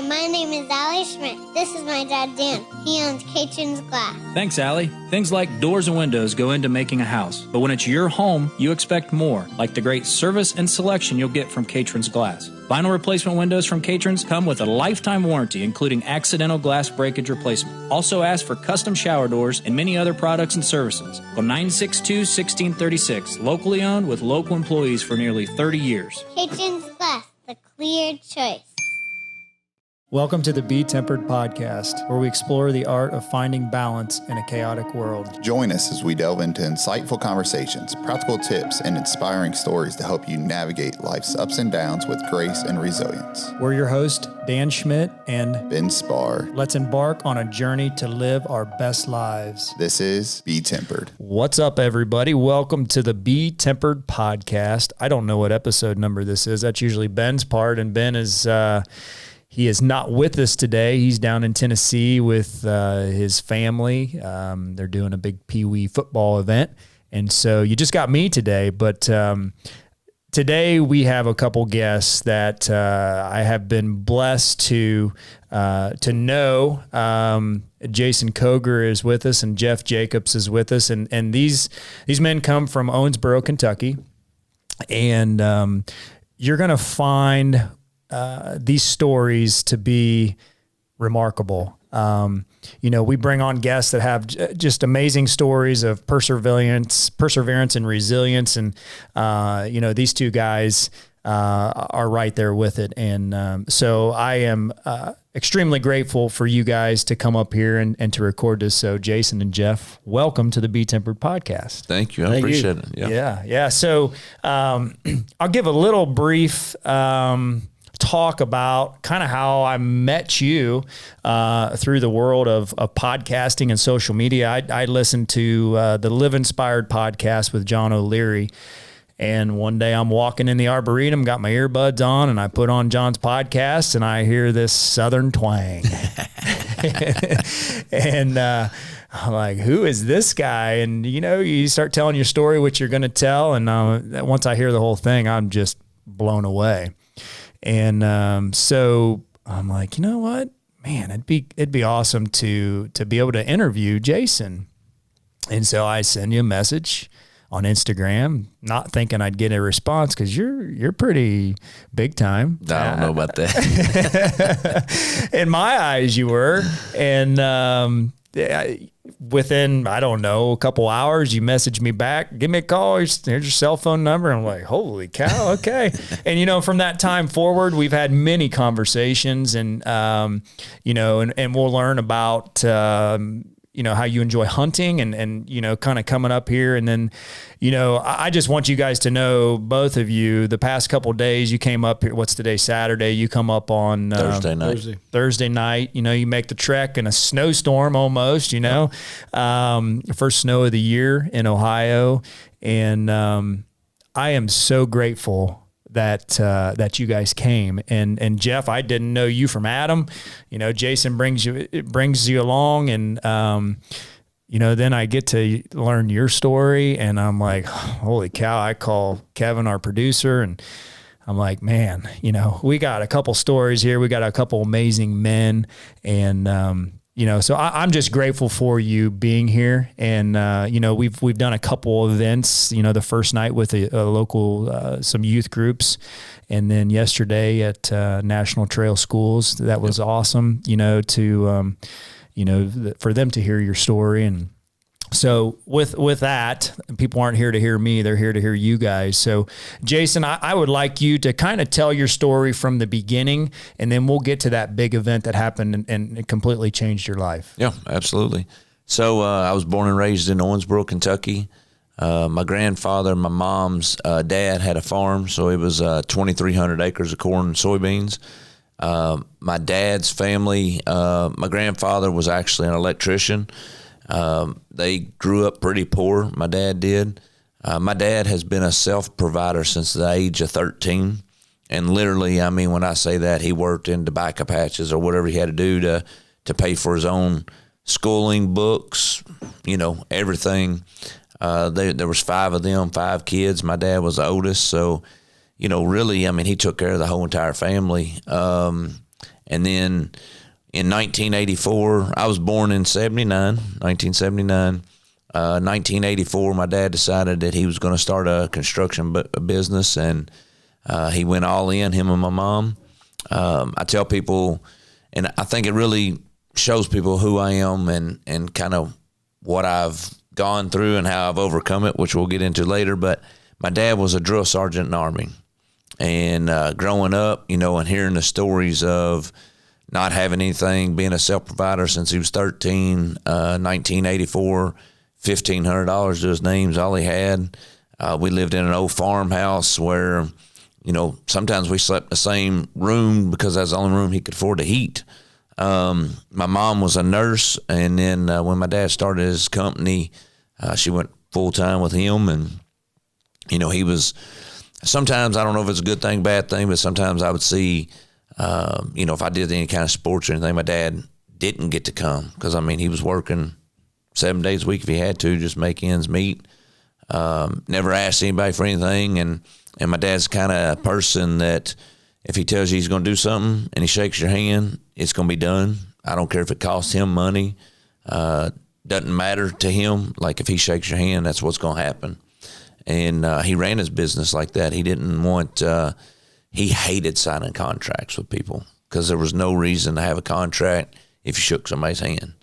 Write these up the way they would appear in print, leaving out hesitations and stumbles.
Hi, my name is Allie Schmidt. This is my dad, Dan. He owns Katrin's Glass. Thanks, Allie. Things like doors and windows go into making a house. But when it's your home, you expect more, like the great service and selection you'll get from Katrin's Glass. Vinyl replacement windows from Katrin's come with a lifetime warranty, including accidental glass breakage replacement. Also ask for custom shower doors and many other products and services. Call 962-1636. Locally owned with local employees for nearly 30 years. Katrin's Glass, the clear choice. Welcome to the BeTempered podcast, where we explore the art of finding balance in a chaotic world. Join us as we delve into insightful conversations, practical tips, and inspiring stories to help you navigate life's ups and downs with grace and resilience. We're your hosts, Dan Schmidt and Ben Spar. Let's embark on a journey to live our best lives. This is BeTempered. What's up, everybody? Welcome to the BeTempered podcast. I don't know what episode number this is. That's usually Ben's part, and Ben is... He is not with us today. He's down in Tennessee with his family. They're doing a big Pee Wee football event. And so you just got me today. But today we have a couple guests that I have been blessed to know. Jason Koger is with us and Jeff Jacobs is with us. And these men come from Owensboro, Kentucky. And you're going to find... these stories to be remarkable. We bring on guests that have just amazing stories of perseverance and resilience. And, these two guys are right there with it. And so I am extremely grateful for you guys to come up here and to record this. So Jason and Jeff, welcome to the BeTempered podcast. Thank you. I appreciate it. Yeah. So I'll give a little brief talk about kind of how I met you through the world of podcasting and social media. I listened to the Live Inspired podcast with John O'Leary. And one day I'm walking in the Arboretum, got my earbuds on, and I put on John's podcast, and I hear this Southern twang. And I'm like, who is this guy? And, you start telling your story, what you're going to tell. And once I hear the whole thing, I'm just blown away. And so I'm like, you know what, man, it'd be awesome to be able to interview Jason. And so I send you a message on Instagram, not thinking I'd get a response because you're pretty big time. I don't know about that. In my eyes, you were. And within, I don't know, a couple hours, you messaged me back, give me a call, here's your cell phone number. I'm like, holy cow, okay. And, from that time forward, we've had many conversations and, and we'll learn about, how you enjoy hunting and kind of coming up here. And then, I just want you guys to know, both of you, the past couple of days you came up here, what's today, Saturday, you come up on Thursday night, you make the trek in a snowstorm almost, first snow of the year in Ohio. And I am so grateful that you guys came. And Jeff, I didn't know you from Adam. Jason brings you along, and then I get to learn your story, and I'm like, holy cow. I call Kevin, our producer, and I'm like, man, we got a couple stories here. We got a couple amazing men, and so I'm just grateful for you being here. And, we've done a couple events, the first night with a local, some youth groups. And then yesterday at National Trail Schools, that was awesome, for them to hear your story. And so with that, people aren't here to hear me, they're here to hear you guys. So Jason, I would like you to kind of tell your story from the beginning, and then we'll get to that big event that happened and it completely changed your life. Yeah, absolutely. So I was born and raised in Owensboro, Kentucky. My grandfather, my mom's dad had a farm, so it was 2,300 acres of corn and soybeans. My dad's family, my grandfather was actually an electrician. They grew up pretty poor. My dad did. My dad has been a self-provider since the age of 13. And literally, when I say that, he worked in tobacco patches or whatever he had to do to pay for his own schooling, books, everything. There was 5 of them, 5 kids. My dad was the oldest. So, really, he took care of the whole entire family. And then in 1984, I was born in 1979. 1984, my dad decided that he was going to start a construction business, and he went all in, him and my mom. I tell people, and I think it really shows people who I am and kind of what I've gone through and how I've overcome it, which we'll get into later. But my dad was a drill sergeant in the Army. And growing up, and hearing the stories of not having anything, being a self-provider since he was 13, 1984, $1,500 to his name's all he had. We lived in an old farmhouse where, sometimes we slept in the same room because that's the only room he could afford to heat. My mom was a nurse, and then when my dad started his company, she went full-time with him, and, he was – sometimes, I don't know if it's a good thing, bad thing, but sometimes I would see, if I did any kind of sports or anything, my dad didn't get to come because, he was working 7 days a week if he had to, just make ends meet. Never asked anybody for anything, and my dad's kind of a person that if he tells you he's going to do something and he shakes your hand, it's going to be done. I don't care if it costs him money. Doesn't matter to him. Like if he shakes your hand, that's what's going to happen. And he ran his business like that. He didn't want he hated signing contracts with people because there was no reason to have a contract if you shook somebody's hand.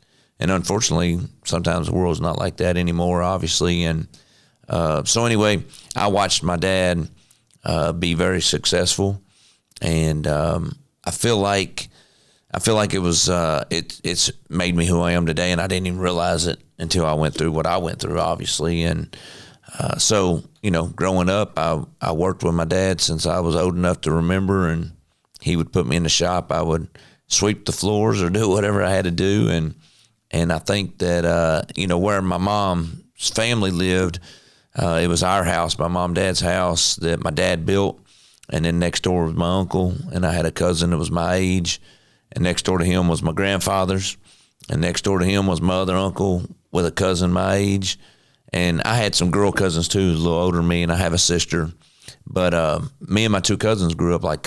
And unfortunately, sometimes the world's not like that anymore, obviously. And so anyway, I watched my dad be very successful, and I feel like it was it's made me who I am today, and I didn't even realize it until I went through what I went through, obviously. And so, growing up, I worked with my dad since I was old enough to remember, and he would put me in the shop. I would sweep the floors or do whatever I had to do. And I think that, where my mom's family lived, it was our house, my mom and dad's house that my dad built. And then next door was my uncle, and I had a cousin that was my age. And next door to him was my grandfather's. And next door to him was my other uncle with a cousin my age. And I had some girl cousins too, a little older than me, and I have a sister. But me and my two cousins grew up like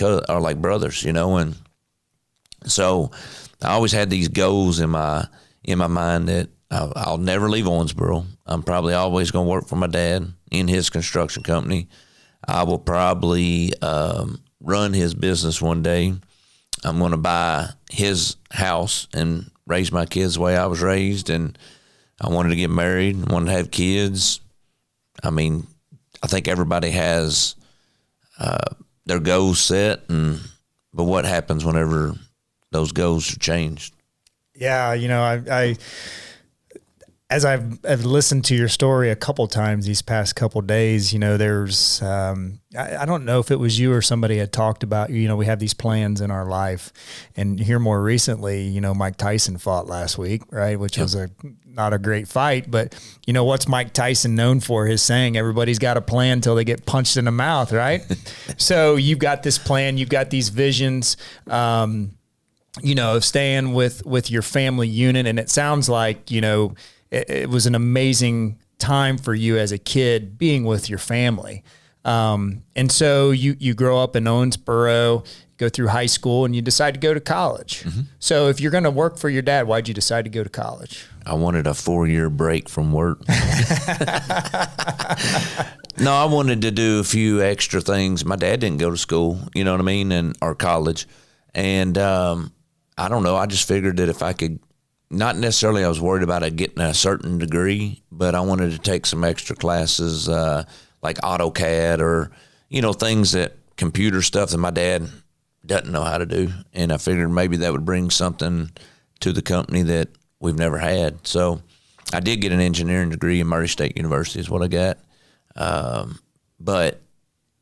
brothers, and so I always had these goals in my mind that I'll never leave Owensboro. I'm probably always going to work for my dad in his construction company. I will probably run his business one day. I'm going to buy his house and raise my kids the way I was raised, and I wanted to get married, wanted to have kids. I think everybody has their goals set, but what happens whenever those goals are changed? Yeah, I as I've listened to your story a couple times these past couple days, there's I don't know if it was you or somebody had talked about, we have these plans in our life, and here more recently, Mike Tyson fought last week, right? Which was not a great fight, but what's Mike Tyson known for? His saying, everybody's got a plan until they get punched in the mouth, right? So you've got this plan, you've got these visions, of staying with your family unit. And it sounds like, it was an amazing time for you as a kid being with your family. And so you grow up in Owensboro, go through high school, and you decide to go to college. Mm-hmm. So if you're going to work for your dad, why'd you decide to go to college? I wanted a 4-year break from work. No, I wanted to do a few extra things. My dad didn't go to school, or college. And I don't know, I just figured that if I could, not necessarily I was worried about getting a certain degree, but I wanted to take some extra classes like AutoCAD or, things that computer stuff that my dad doesn't know how to do. And I figured maybe that would bring something to the company that we've never had. So I did get an engineering degree in Murray State University is what I got. But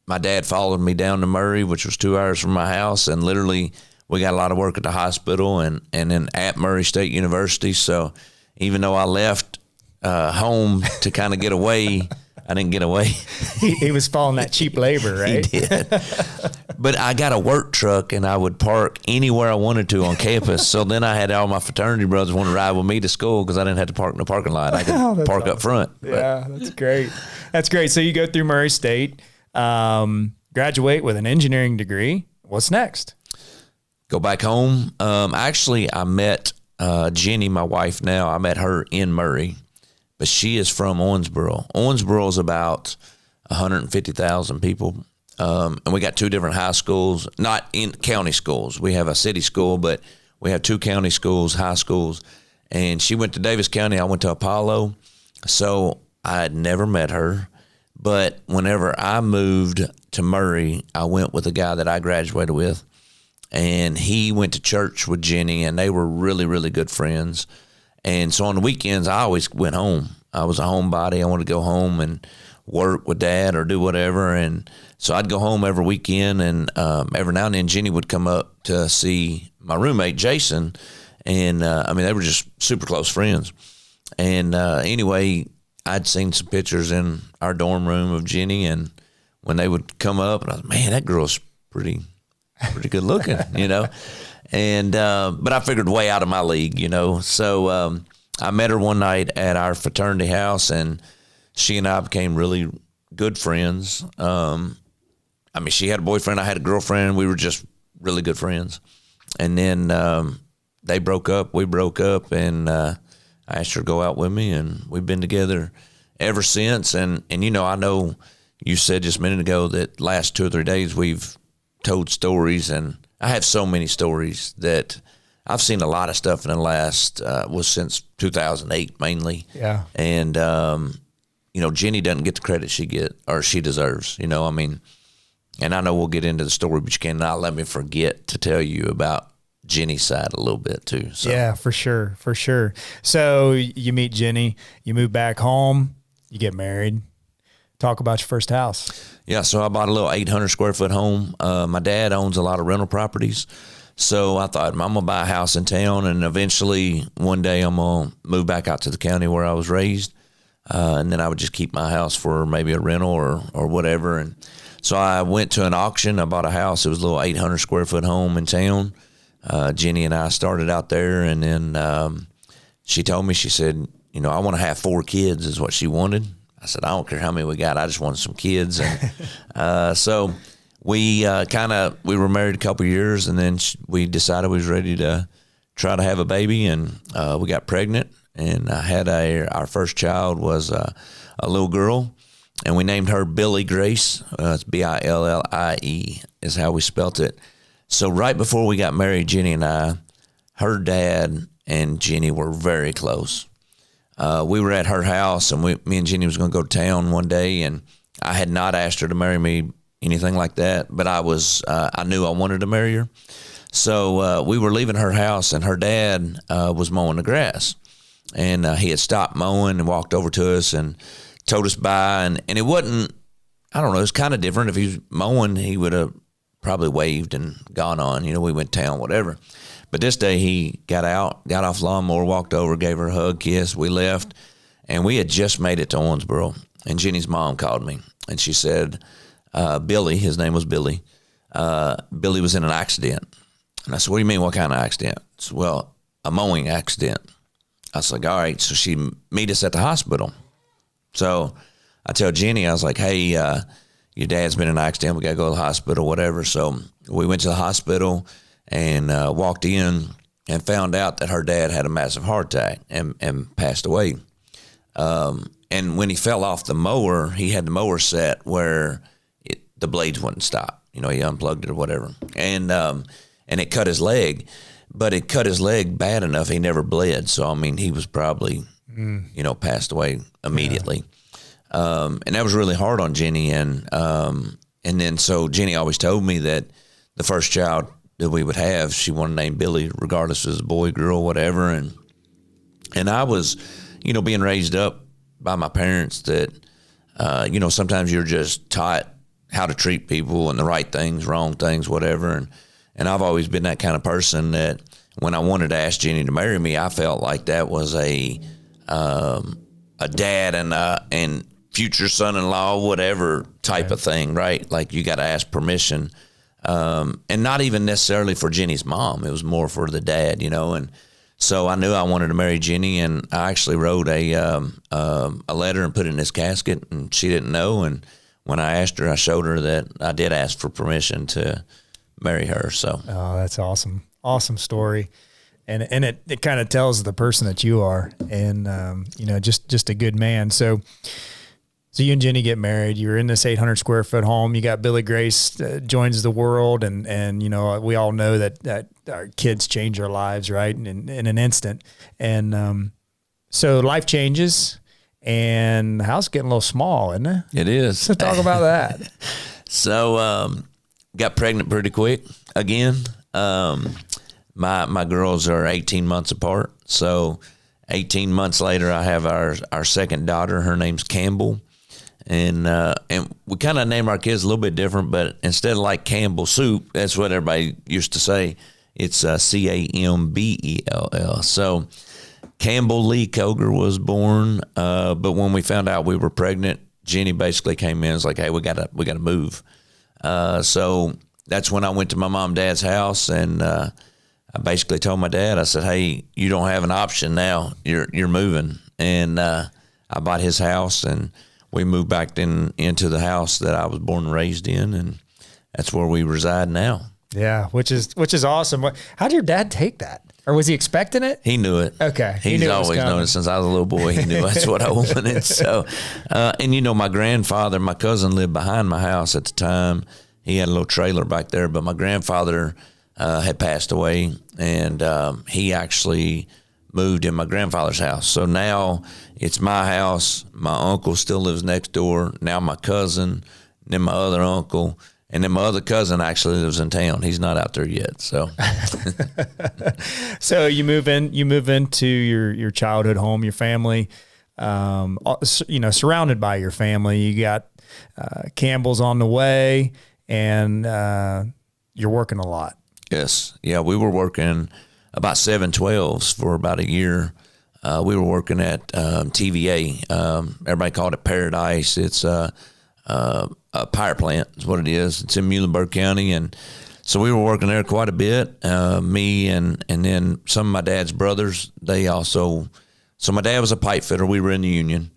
my dad followed me down to Murray, which was 2 hours from my house, and literally we got a lot of work at the hospital and then at Murray State University. So even though I left home to kind of get away, I didn't get away. He was following that cheap labor, right? He did. But I got a work truck, and I would park anywhere I wanted to on campus. So then I had all my fraternity brothers want to ride with me to school because I didn't have to park in the parking lot. I could park up front. Yeah, that's great. That's great. So you go through Murray State, graduate with an engineering degree. What's next? Go back home. Actually, I met Jenny, my wife now. I met her in Murray, but she is from Owensboro. Owensboro is about 150,000 people. And we got 2 different high schools, not in county schools. We have a city school, but we have 2 county schools, high schools. And she went to Davis County. I went to Apollo. So I had never met her. But whenever I moved to Murray, I went with a guy that I graduated with. And he went to church with Jenny, and they were really, really good friends. And so on the weekends, I always went home. I was a homebody. I wanted to go home and work with Dad or do whatever. And so I'd go home every weekend, and every now and then Jenny would come up to see my roommate, Jason. And, they were just super close friends. And anyway, I'd seen some pictures in our dorm room of Jenny, and when they would come up, and I was, man, that girl's pretty good looking, And but I figured way out of my league, So I met her one night at our fraternity house, and she and I became really good friends. She had a boyfriend, I had a girlfriend. We were just really good friends. And then they broke up, we broke up, and I asked her to go out with me, and we've been together ever since. And I know you said just a minute ago that last 2 or 3 days we've told stories, and I have so many stories that I've seen a lot of stuff in the last, since 2008 mainly. Yeah. And, Jenny doesn't get the credit she deserves, and I know we'll get into the story, but you cannot let me forget to tell you about Jenny's side a little bit too. So. Yeah, for sure. For sure. So you meet Jenny, you move back home, you get married. Talk about your first house. Yeah. So I bought a little 800 square foot home. My dad owns a lot of rental properties. So I thought, I'm going to buy a house in town, and eventually one day I'm going to move back out to the county where I was raised. And then I would just keep my house for maybe a rental or whatever. And so I went to an auction. I bought a house. It was a little 800 square foot home in town. Jenny and I started out there, and then she told me, she said, I want to have 4 kids is what she wanted. I said, I don't care how many we got. I just wanted some kids. And so we were married a couple of years, and then we decided we was ready to try to have a baby, and we got pregnant. And I had our first child was a little girl, and we named her Billie Grace. It's Billie is how we spelt it. So right before we got married, Jenny and I, her dad and Jenny were very close. We were at her house, and me and Jenny was going to go to town one day, and I had not asked her to marry me, anything like that, but I knew I wanted to marry her. So we were leaving her house, and her dad was mowing the grass. And he had stopped mowing and walked over to us and told us bye. And it wasn't, I don't know, it was kind of different. If he was mowing, he would have probably waved and gone on. We went to town, whatever. But this day he got off the lawnmower, walked over, gave her a hug, kiss. We left, and we had just made it to Owensboro. And Jenny's mom called me, and she said, Billy, his name was Billy, Billy was in an accident. And I said, what do you mean, what kind of accident? Said, well, a mowing accident. I was like, all right. So she meet us at the hospital. So I tell Jenny, I was like, hey, your dad's been in an accident. We got to go to the hospital, whatever. So we went to the hospital and walked in and found out that her dad had a massive heart attack and passed away. And when he fell off the mower, he had the mower set where the blades wouldn't stop. He unplugged it or whatever. And it cut his leg. But it cut his leg bad enough he never bled. So, he was probably, passed away immediately. Yeah. And that was really hard on Jenny. And then so Jenny always told me that the first child that we would have, she wanted to name Billy, regardless if it was a boy, girl, whatever. And I was, being raised up by my parents that, sometimes you're just taught how to treat people and the right things, wrong things, whatever. And I've always been that kind of person that when I wanted to ask Jenny to marry me, I felt like that was a dad and future son-in-law, whatever type of thing, right? Like you got to ask permission, and not even necessarily for Jenny's mom. It was more for the dad, And so I knew I wanted to marry Jenny, and I actually wrote a letter and put it in this casket, and she didn't know. And when I asked her, I showed her that I did ask for permission to marry her. So, Oh, that's awesome. Awesome story. And it kind of tells the person that you are, and, just a good man. So you and Jenny get married. You're in this 800 square foot home. You got Billy Grace joins the world, and we all know that our kids change our lives, right, in an instant. And so life changes, and the house is getting a little small, isn't it? it is. So talk about that. So, got pregnant pretty quick again. My girls are 18 months apart. So 18 months later, I have our second daughter. Her name's Campbell. And we kind of name our kids a little bit different, but instead of like Campbell Soup, that's what everybody used to say. It's Cambell. So Campbell Lee Koger was born. But when we found out we were pregnant, Jenny basically came in and was like, hey, we gotta move. So that's when I went to my mom and dad's house, and I basically told my dad, I said, hey, you don't have an option now. You're moving. And I bought his house, and we moved back into the house that I was born and raised in, and that's where we reside now. Yeah, which is awesome. How did your dad take that? Or was he expecting it? He knew it. Okay. He's always known it since I was a little boy. He knew that's what I wanted. So, and my grandfather, my cousin lived behind my house at the time. He had a little trailer back there, but my grandfather had passed away, and he actually moved in my grandfather's house. So now it's my house. My uncle still lives next door. Now my cousin, then my other uncle, and then my other cousin actually lives in town. He's not out there yet. So, so you move into your childhood home, your family, surrounded by your family. You got Campbell's on the way, and you're working a lot. Yes. Yeah, we were working about 712s for about a year. We were working at TVA. Everybody called it Paradise. It's a power plant is what it is. It's in Muhlenberg County. And so we were working there quite a bit. Me and then some of my dad's brothers, they also, so my dad was a pipe fitter. We were in the union.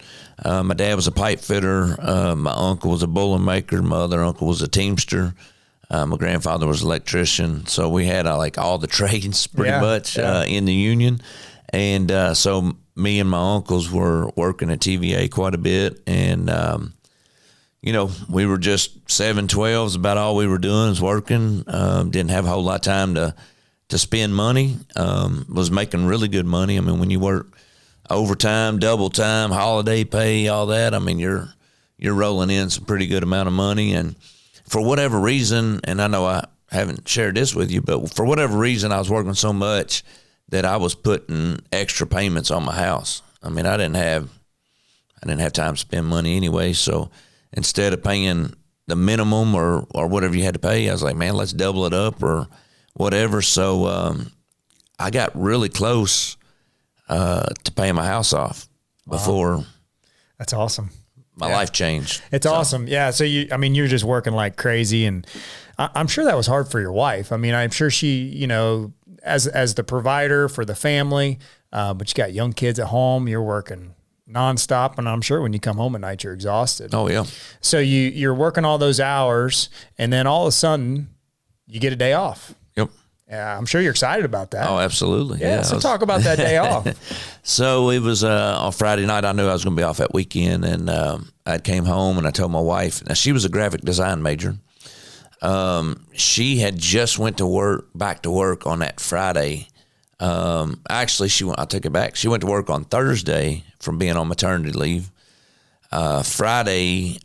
My dad was a pipe fitter. My uncle was a boilermaker. My other uncle was a teamster. My grandfather was an electrician. So we had like all the trades pretty much in the union. And so me and my uncles were working at TVA quite a bit. And, we were just 712s. About all we were doing is working. Didn't have a whole lot of time to spend money. Was making really good money. I mean, when you work overtime, double time, holiday pay, all that, I mean, you're rolling in some pretty good amount of money. And for whatever reason, and I know I haven't shared this with you, but for whatever reason, I was working so much that I was putting extra payments on my house. I mean, I didn't have time to spend money anyway. So instead of paying the minimum or whatever you had to pay, I was like, man, let's double it up or whatever. So I got really close to paying my house off before. That's awesome. My life changed. It's awesome. Yeah. So you're just working like crazy, and I'm sure that was hard for your wife. I mean, I'm sure she, as the provider for the family, but you got young kids at home, you're working nonstop, and I'm sure when you come home at night, you're exhausted. Oh yeah. So you're working all those hours, and then all of a sudden you get a day off. Yep. Yeah, I'm sure you're excited about that. Oh, absolutely. Yeah. So talk about that day off. So it was on Friday night. I knew I was going to be off that weekend, and I came home and I told my wife. Now she was a graphic design major. She had just went back to work on that Friday. Actually, I'll take it back. She went to work on Thursday from being on maternity leave. Friday,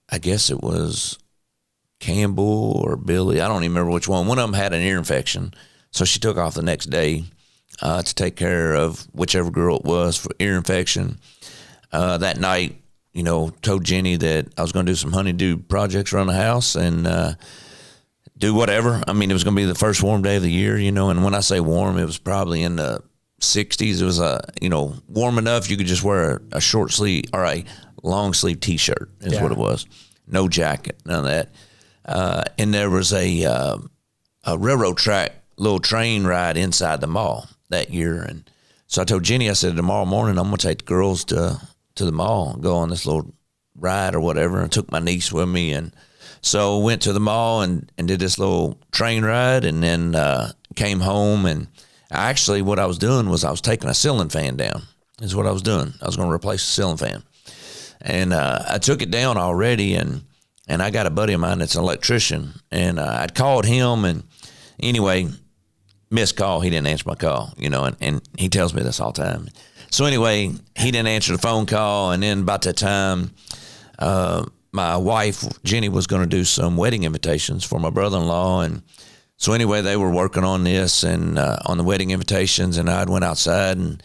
I guess it was Campbell or Billy. I don't even remember which one. One of them had an ear infection. So she took off the next day to take care of whichever girl it was for ear infection. That night, told Jenny that I was going to do some honeydew projects around the house and do whatever. I mean, it was going to be the first warm day of the year, and when I say warm, it was probably in the 60s. It was, warm enough you could just wear a short sleeve or a long sleeve T-shirt is what it was. No jacket, none of that. And there was a railroad track, little train ride inside the mall that year. And so I told Jenny, I said, tomorrow morning I'm going to take the girls to the mall and go on this little ride or whatever. And I took my niece with me. And So went to the mall and did this little train ride, and then came home. And actually what I was doing was I was taking a ceiling fan down is what I was doing. I was going to replace the ceiling fan. And I took it down already, and I got a buddy of mine that's an electrician, and I'd called him, and anyway, missed call. He didn't answer my call, and he tells me this all the time. So anyway, he didn't answer the phone call, and then about that time, my wife, Jenny, was going to do some wedding invitations for my brother-in-law, and so anyway, they were working on this and on the wedding invitations, and I went outside and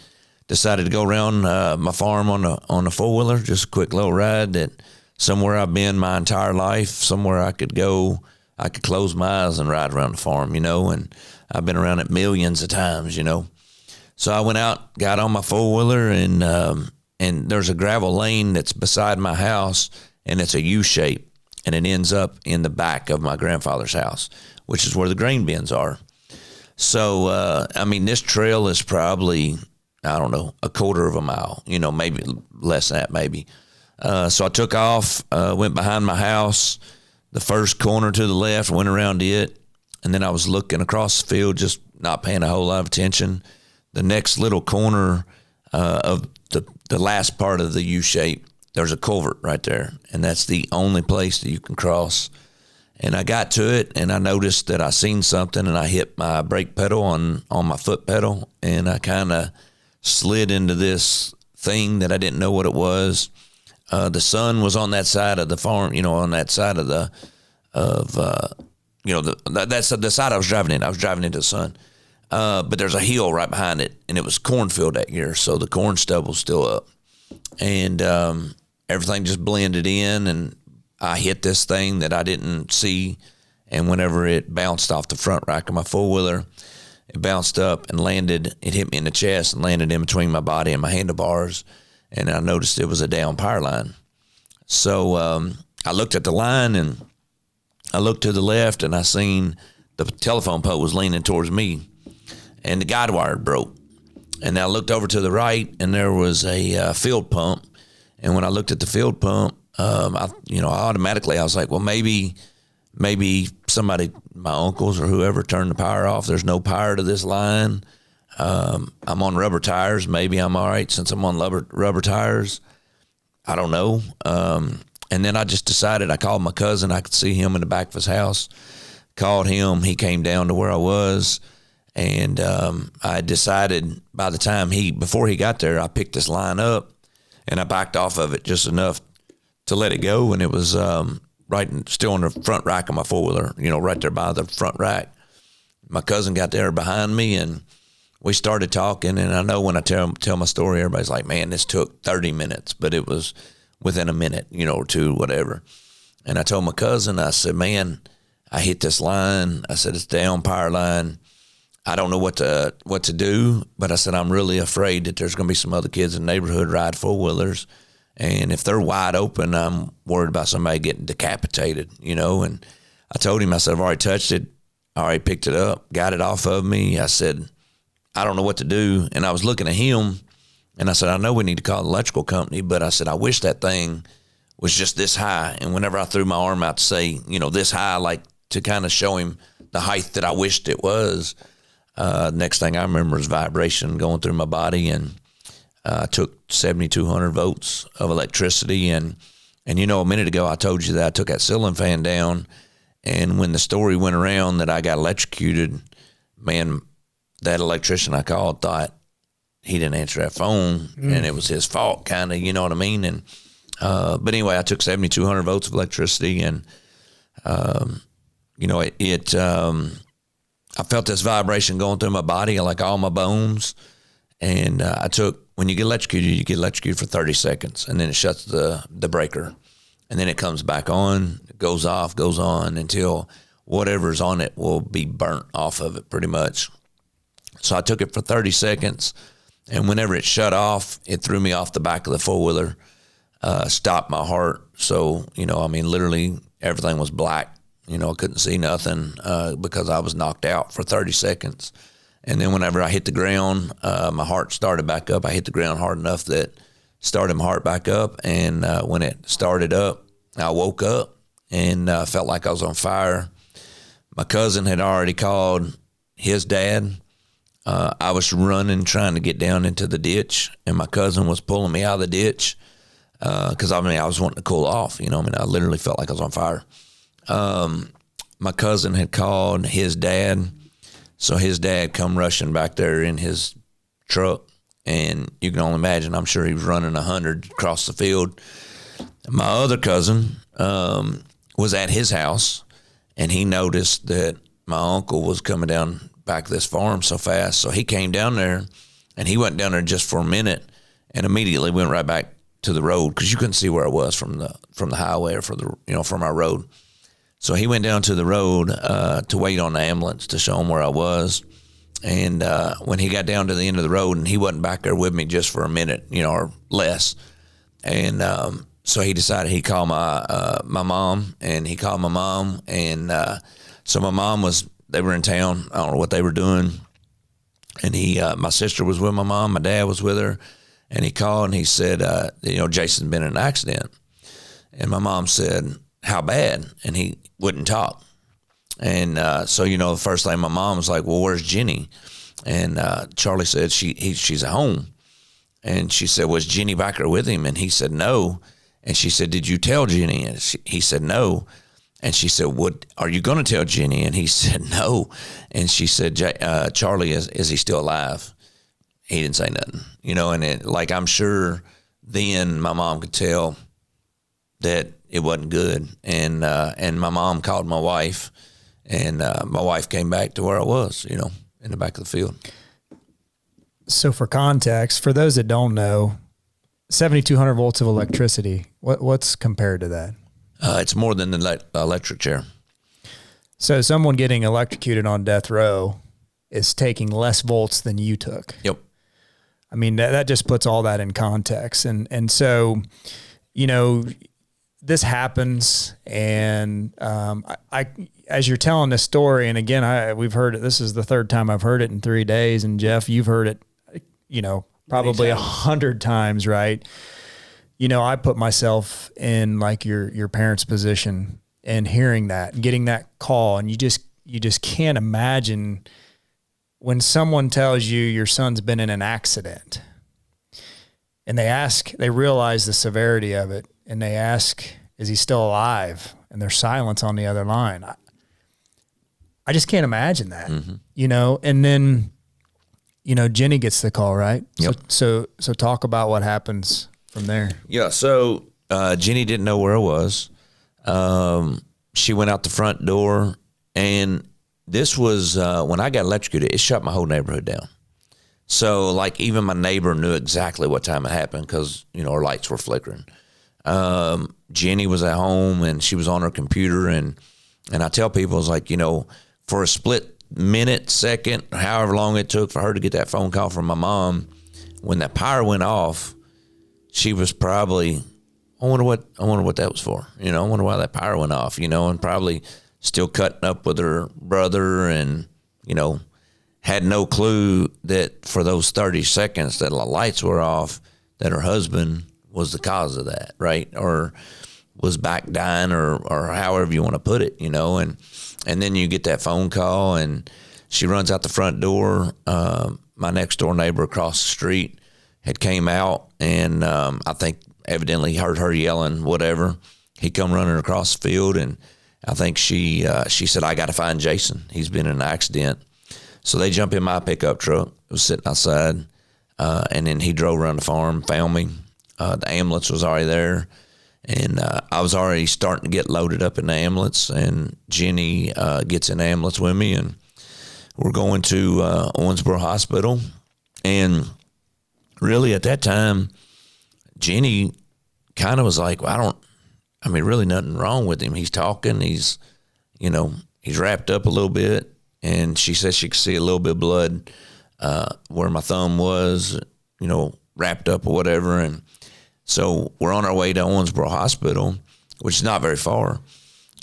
decided to go around my farm on a four-wheeler, just a quick little ride that somewhere I've been my entire life, somewhere I could go, I could close my eyes and ride around the farm, and I've been around it millions of times, So I went out, got on my four-wheeler, and there's a gravel lane that's beside my house, and it's a U-shape, and it ends up in the back of my grandfather's house, which is where the grain bins are. So, this trail is probably, I don't know, a quarter of a mile, maybe less than that, maybe. So I took off, went behind my house, the first corner to the left, went around it, and then I was looking across the field, just not paying a whole lot of attention. The next little corner of the last part of the U-shape, there's a culvert right there, and that's the only place that you can cross. And I got to it, and I noticed that I seen something, and I hit my brake pedal on my foot pedal, and I kind of slid into this thing that I didn't know what it was. The sun was on that side of the farm, on that side of that's the side I was driving in. I was driving into the sun. But there's a hill right behind it, and it was cornfield that year, so the corn stubble's still up. And everything just blended in, and I hit this thing that I didn't see, and whenever it bounced off the front rack of my four-wheeler, it bounced up and landed. It hit me in the chest and landed in between my body and my handlebars, and I noticed it was a down power line. So I looked at the line, and I looked to the left, and I seen the telephone pole was leaning towards me, and the guide wire broke. And I looked over to the right, and there was a field pump. And when I looked at the field pump, automatically I was like, well, maybe somebody, my uncles or whoever, turned the power off. There's no power to this line. I'm on rubber tires. Maybe I'm all right since I'm on rubber tires. I don't know. And then I just decided, I called my cousin. I could see him in the back of his house. Called him. He came down to where I was. And I decided by the time before he got there, I picked this line up and I backed off of it just enough to let it go. And it was still on the front rack of my four-wheeler, right there by the front rack. My cousin got there behind me, and we started talking. And I know when I tell my story, everybody's like, man, this took 30 minutes, but it was within a minute, or two, whatever. And I told my cousin, I said, man, I hit this line. I said, it's down power line. I don't know what to do, but I said, I'm really afraid that there's going to be some other kids in the neighborhood ride four-wheelers. And if they're wide open, I'm worried about somebody getting decapitated, And I told him, I said, I've already touched it. I already picked it up, got it off of me. I said, I don't know what to do. And I was looking at him, and I said, I know we need to call the electrical company, but I said, I wish that thing was just this high. And whenever I threw my arm out to say, this high, like to kind of show him the height that I wished it was, next thing I remember is vibration going through my body, and I took 7,200 volts of electricity. And a minute ago I told you that I took that ceiling fan down, and when the story went around that I got electrocuted, man, that electrician I called thought he didn't answer that phone, and it was his fault, kind of, you know what I mean? And but anyway, I took 7,200 volts of electricity, and I felt this vibration going through my body, like all my bones. And when you get electrocuted for 30 seconds, and then it shuts the breaker. And then it comes back on, it goes off, goes on until whatever's on it will be burnt off of it pretty much. So I took it for 30 seconds, and whenever it shut off, it threw me off the back of the four-wheeler, stopped my heart. So, literally everything was black. I couldn't see nothing because I was knocked out for 30 seconds. And then whenever I hit the ground, my heart started back up. I hit the ground hard enough that started my heart back up. And when it started up, I woke up, and felt like I was on fire. My cousin had already called his dad. I was running, trying to get down into the ditch, and my cousin was pulling me out of the ditch because, I was wanting to cool off. I literally felt like I was on fire. My cousin had called his dad, so his dad come rushing back there in his truck, and you can only imagine, I'm sure he was running 100 across the field. My other cousin was at his house, and he noticed that my uncle was coming down back this farm so fast. So he came down there, and he went down there just for a minute and immediately went right back to the road because you couldn't see where I was from the highway or from our road. So he went down to the road to wait on the ambulance to show him where I was. And when he got down to the end of the road, and he wasn't back there with me just for a minute, or less. And so he decided he'd call my mom, and he called my mom. And so my mom they were in town. I don't know what they were doing. And my sister was with my mom. My dad was with her. And he called and he said, Jason's been in an accident. And my mom said, how bad? And he wouldn't talk. And so, the first thing my mom was like, well, where's Jenny? And Charlie said, she's at home. And she said, was Jenny back there with him? And he said, no. And she said, did you tell Jenny? And he said, no. And she said, what are you going to tell Jenny? And he said, no. And she said, Charlie, is he still alive? He didn't say nothing, and I'm sure then my mom could tell that it wasn't good. And my mom called my wife, and my wife came back to where I was, in the back of the field. So for context, for those that don't know, 7,200 volts of electricity, what's compared to that? It's more than the electric chair. So someone getting electrocuted on death row is taking less volts than you took. Yep. I mean, that just puts all that in context. And so, this happens, and I as you're telling this story, and again, we've heard it. This is the third time I've heard it in 3 days, and Jeff, you've heard it, probably 100 times, right? I put myself in like your parents' position and hearing that, getting that call, and you just can't imagine when someone tells you your son's been in an accident, and they realize the severity of it, and they ask, is he still alive? And there's silence on the other line. I just can't imagine that, and then, Jenny gets the call, right? Yep. So talk about what happens from there. Yeah. So, Jenny didn't know where I was. She went out the front door, and this was, when I got electrocuted, it shut my whole neighborhood down. So even my neighbor knew exactly what time it happened because, our lights were flickering. Jenny was at home, and she was on her computer, and I tell people, it's like, for a split minute, second, however long it took for her to get that phone call from my mom, when that power went off, she was probably, I wonder what that was for. I wonder why that power went off, and probably still cutting up with her brother, and, had no clue that for those 30 seconds that the lights were off, that her husband was the cause of that, right? Or was back dying, or however you want to put it, and then you get that phone call, and she runs out the front door. My next door neighbor across the street had came out, and I think evidently heard her yelling, whatever. He come running across the field, and I think she said, I got to find Jason. He's been in an accident. So they jump in my pickup truck. It was sitting outside, and then he drove around the farm, found me. The ambulance was already there, and I was already starting to get loaded up in the ambulance, and Jenny gets in the ambulance with me, and we're going to Owensboro Hospital. And really at that time, Jenny kind of was like, well, really nothing wrong with him. He's talking. He's wrapped up a little bit. And she said she could see a little bit of blood where my thumb was, wrapped up or whatever. And so we're on our way to Owensboro Hospital, which is not very far.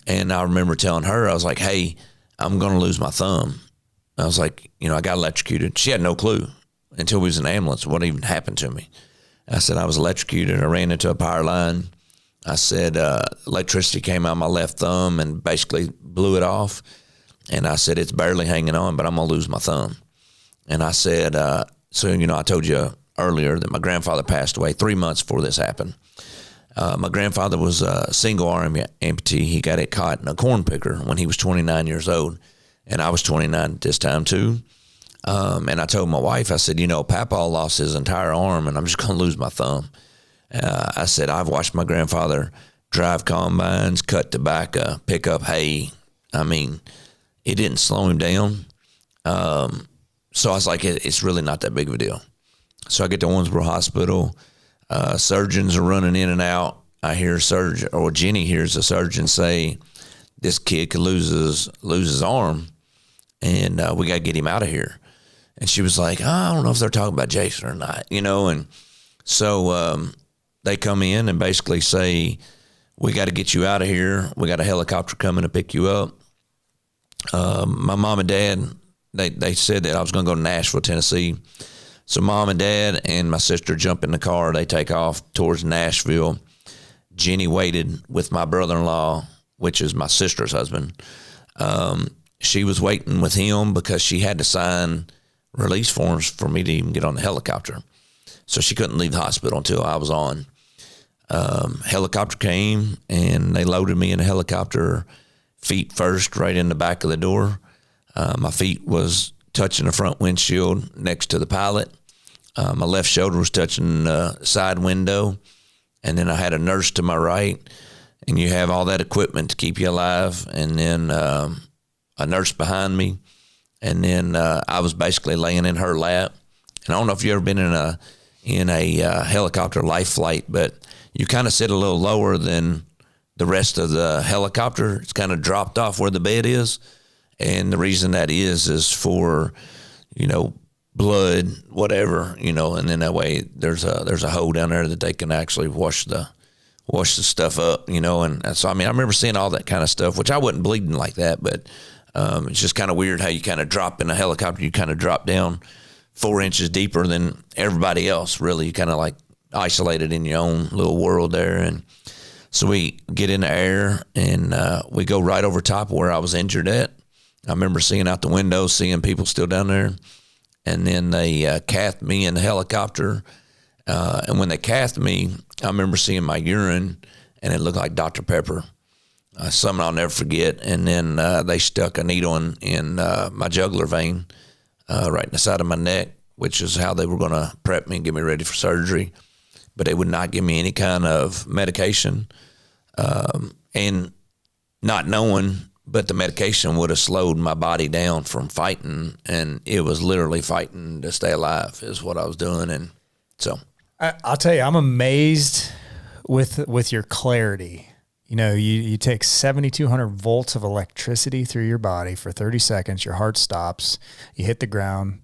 And I remember telling her, I was like, hey, I'm going to lose my thumb. I was like, I got electrocuted. She had no clue until we was in the ambulance what even happened to me. I said I was electrocuted. I ran into a power line, I said, electricity came out my left thumb and basically blew it off. And I said, it's barely hanging on, but I'm going to lose my thumb. And I said, so, you know, I told you earlier that my grandfather passed away 3 months before this happened. My grandfather was a single arm amputee. He got it caught in a corn picker when he was 29 years old. And I was 29 at this time too. And I told my wife, I said, you know, Papa lost his entire arm and I'm just going to lose my thumb. I said, I've watched my grandfather drive combines, cut tobacco, pick up hay. I mean, it didn't slow him down. So I was like, it's really not that big of a deal. So I get to Owensboro Hospital. Surgeons are running in and out. I hear Jenny hears a surgeon say, this kid could lose his arm, and we got to get him out of here. And she was like, I don't know if they're talking about Jason or not, you know. And so they come in and basically say, we got to get you out of here. We got a helicopter coming to pick you up. My mom and dad, they said that I was going to go to Nashville, Tennessee. So mom and dad and my sister jump in the car. They take off towards Nashville. Jenny waited with my brother-in-law, which is my sister's husband. She was waiting with him because she had to sign release forms for me to even get on the helicopter. So she couldn't leave the hospital until I was on. Helicopter came, and they loaded me in a helicopter, feet first, right in the back of the door. My feet was touching the front windshield next to the pilot. My left shoulder was touching the side window. And then I had a nurse to my right. And you have all that equipment to keep you alive. And then a nurse behind me. And then I was basically laying in her lap. And I don't know if you've ever been in a helicopter life flight, but you kind of sit a little lower than the rest of the helicopter. It's kind of dropped off where the bed is. And the reason that is for, you know, blood, whatever, you know, and then that way there's a hole down there that they can actually wash the stuff up, you know. And so, I mean, I remember seeing all that kind of stuff, which I wasn't bleeding like that, but it's just kind of weird how you kind of drop in a helicopter, you kind of drop down 4 inches deeper than everybody else, really. You kind of like isolated in your own little world there. And so we get in the air and we go right over top of where I was injured at. I remember seeing out the window, seeing people still down there. And then they cathed me in the helicopter. And when they cathed me, I remember seeing my urine, and it looked like Dr. Pepper. Something I'll never forget. And then they stuck a needle in my jugular vein right in the side of my neck, which is how they were going to prep me and get me ready for surgery. But they would not give me any kind of medication. And not knowing, but the medication would have slowed my body down from fighting, and it was literally fighting to stay alive is what I was doing. And so I'll tell you, I'm amazed with your clarity. You know, you take 7,200 volts of electricity through your body for 30 seconds, your heart stops, you hit the ground,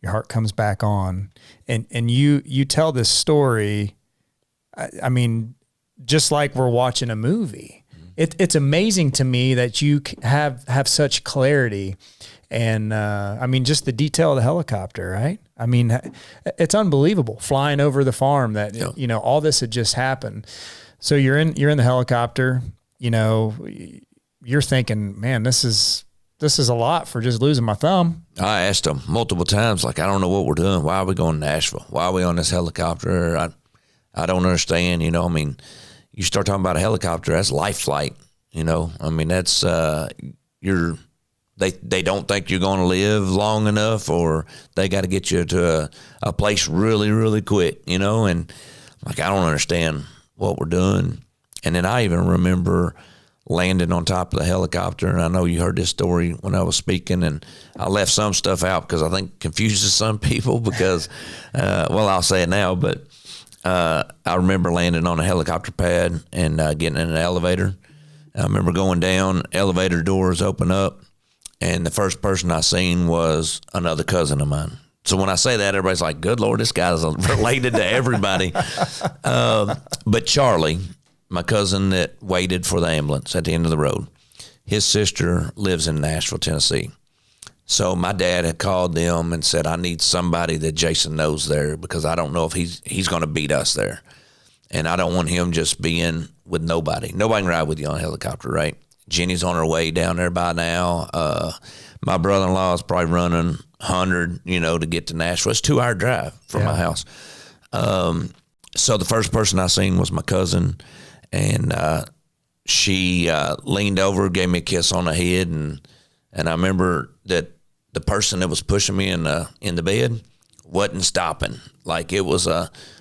your heart comes back on, and you tell this story, I mean, just like we're watching a movie. It's amazing to me that you have such clarity, and I mean, just the detail of the helicopter, right? I mean, it's unbelievable flying over the farm that, yeah. You know, all this had just happened. So you're in the helicopter, you know, you're thinking, man, this is a lot for just losing my thumb. I asked them multiple times, like, I don't know what we're doing. Why are we going to Nashville? Why are we on this helicopter? I don't understand, you know. I mean, you start talking about a helicopter, that's life flight, you know. I mean, that's they don't think you're going to live long enough, or they got to get you to a place really, really quick, you know. And like, I don't understand what we're doing. And then I even remember landing on top of the helicopter, and I know you heard this story when I was speaking, and I left some stuff out because I think confuses some people because, well, I'll say it now, but I remember landing on a helicopter pad and getting in an elevator. I remember going down, elevator doors open up, and the first person I seen was another cousin of mine. So when I say that, everybody's like, good Lord, this guy's related to everybody. But Charlie, my cousin that waited for the ambulance at the end of the road, his sister lives in Nashville, Tennessee. So my dad had called them and said, I need somebody that Jason knows there because I don't know if he's going to beat us there. And I don't want him just being with nobody. Nobody can ride with you on a helicopter, right? Jenny's on her way down there by now. My brother-in-law is probably running 100, to get to Nashville. It's a 2-hour drive from my house. So the first person I seen was my cousin, and she leaned over, gave me a kiss on the head, and I remember that the person that was pushing me in the bed wasn't stopping. Like, it was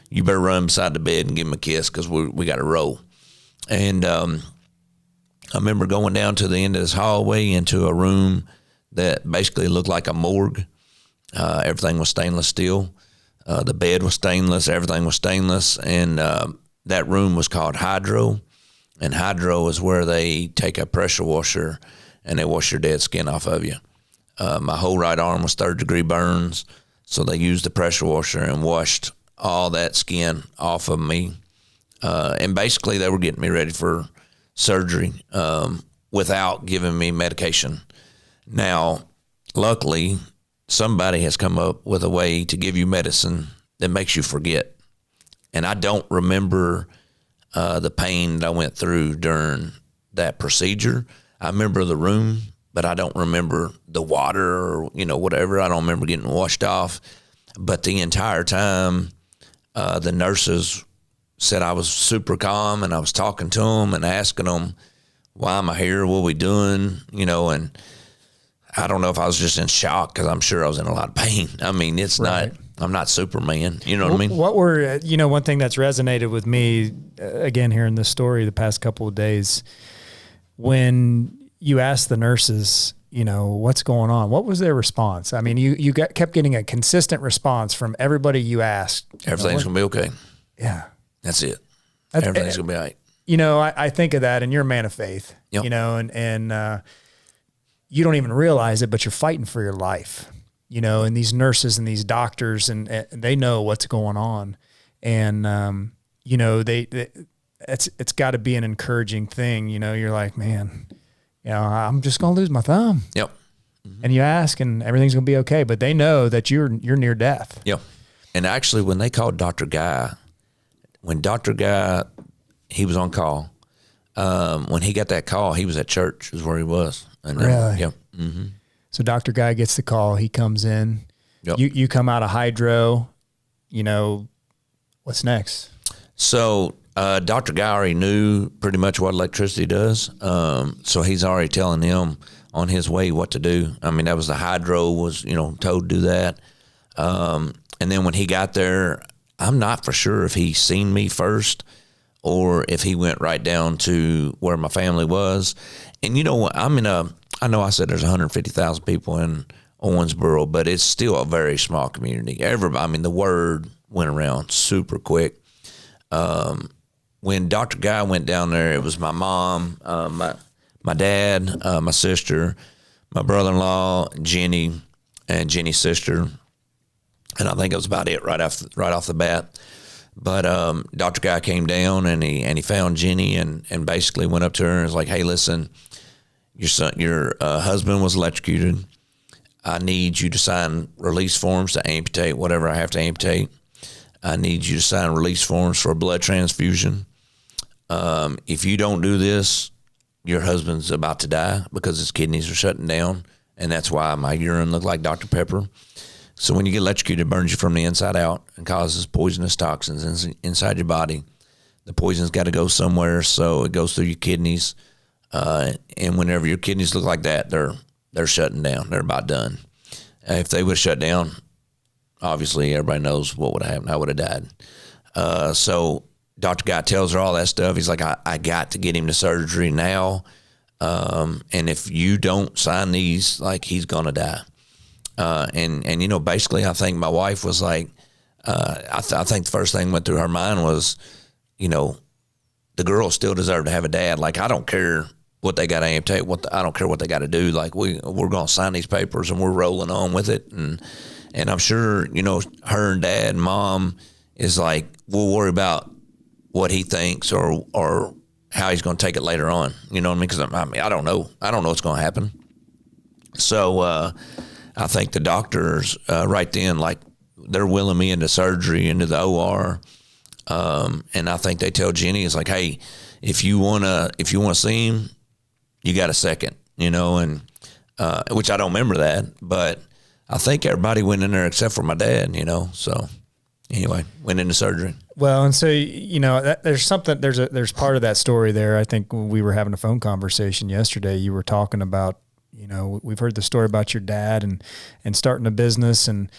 you better run beside the bed and give him a kiss because we got to roll. And I remember going down to the end of this hallway into a room that basically looked like a morgue. Everything was stainless steel. The bed was stainless. Everything was stainless. And that room was called hydro. And hydro is where they take a pressure washer and they wash your dead skin off of you. My whole right arm was 3rd-degree burns. So they used the pressure washer and washed all that skin off of me. And basically they were getting me ready for surgery without giving me medication. Now, luckily, somebody has come up with a way to give you medicine that makes you forget. And I don't remember the pain that I went through during that procedure. I remember the room, but I don't remember the water or, whatever. I don't remember getting washed off. But the entire time, the nurses said I was super calm, and I was talking to them and asking them, why am I here? What are we doing? And I don't know if I was just in shock because I'm sure I was in a lot of pain. I mean, it's not, I'm not Superman. You know what I mean? What were, one thing that's resonated with me, again, hearing this story the past couple of days, when you asked the nurses, what's going on? What was their response? I mean, you kept getting a consistent response from everybody you asked. Everything's going to be okay. Yeah. That's it. Everything's going to be all right. I think of that, and you're a man of faith, Yep. and you don't even realize it, but you're fighting for your life, and these nurses and these doctors, and they know what's going on. And, it's got to be an encouraging thing. You're like, man, I'm just going to lose my thumb. Yep. Mm-hmm. And you ask, and everything's going to be okay. But they know that you're near death. Yep. And actually, when they called Dr. Guy, he was on call. When he got that call, he was at church, is where he was. And really? Yep. Mm-hmm. So Dr. Guy gets the call. He comes in. Yep. You come out of hydro. What's next? So Dr. Guy already knew pretty much what electricity does. So he's already telling them on his way what to do. I mean, that was the hydro was, told to do that. And then when he got there, I'm not for sure if he seen me first or if he went right down to where my family was. And I know I said there's 150,000 people in Owensboro, but it's still a very small community. The word went around super quick. When Dr. Guy went down there, it was my mom, my dad, my sister, my brother-in-law, Jenny, and Jenny's sister. And I think it was about it right off the bat. But Dr. Guy came down and he found Jenny and basically went up to her and was like, hey, listen, your husband was electrocuted. I need you to sign release forms to amputate whatever I have to amputate. I need you to sign release forms for a blood transfusion. If you don't do this, your husband's about to die because his kidneys are shutting down, and that's why my urine looked like Dr. Pepper. So when you get electrocuted, it burns you from the inside out and causes poisonous toxins inside your body. The poison's got to go somewhere, so it goes through your kidneys. And whenever your kidneys look like that, they're shutting down. They're about done. If they would have shut down, obviously everybody knows what would have happened. I would have died. So Dr. Guy tells her all that stuff. He's like, I got to get him to surgery now. And if you don't sign these, like, he's going to die. And basically I think my wife was like, I think the first thing went through her mind was, the girls still deserve to have a dad. Like, I don't care what they got to amputate, I don't care what they got to do. Like, we're going to sign these papers and we're rolling on with it. And I'm sure, her and dad and mom is like, we'll worry about what he thinks or how he's going to take it later on. You know what I mean? Because I don't know. I don't know what's going to happen. So I think the doctors right then, like, they're willing me into surgery, into the OR. And I think they tell Jenny, it's like, hey, if you wanna see him, you got a second, and which I don't remember that, but I think everybody went in there except for my dad, So anyway, went into surgery. Well, and so there's part of that story there. I think when we were having a phone conversation yesterday, you were talking about, we've heard the story about your dad and starting a business, and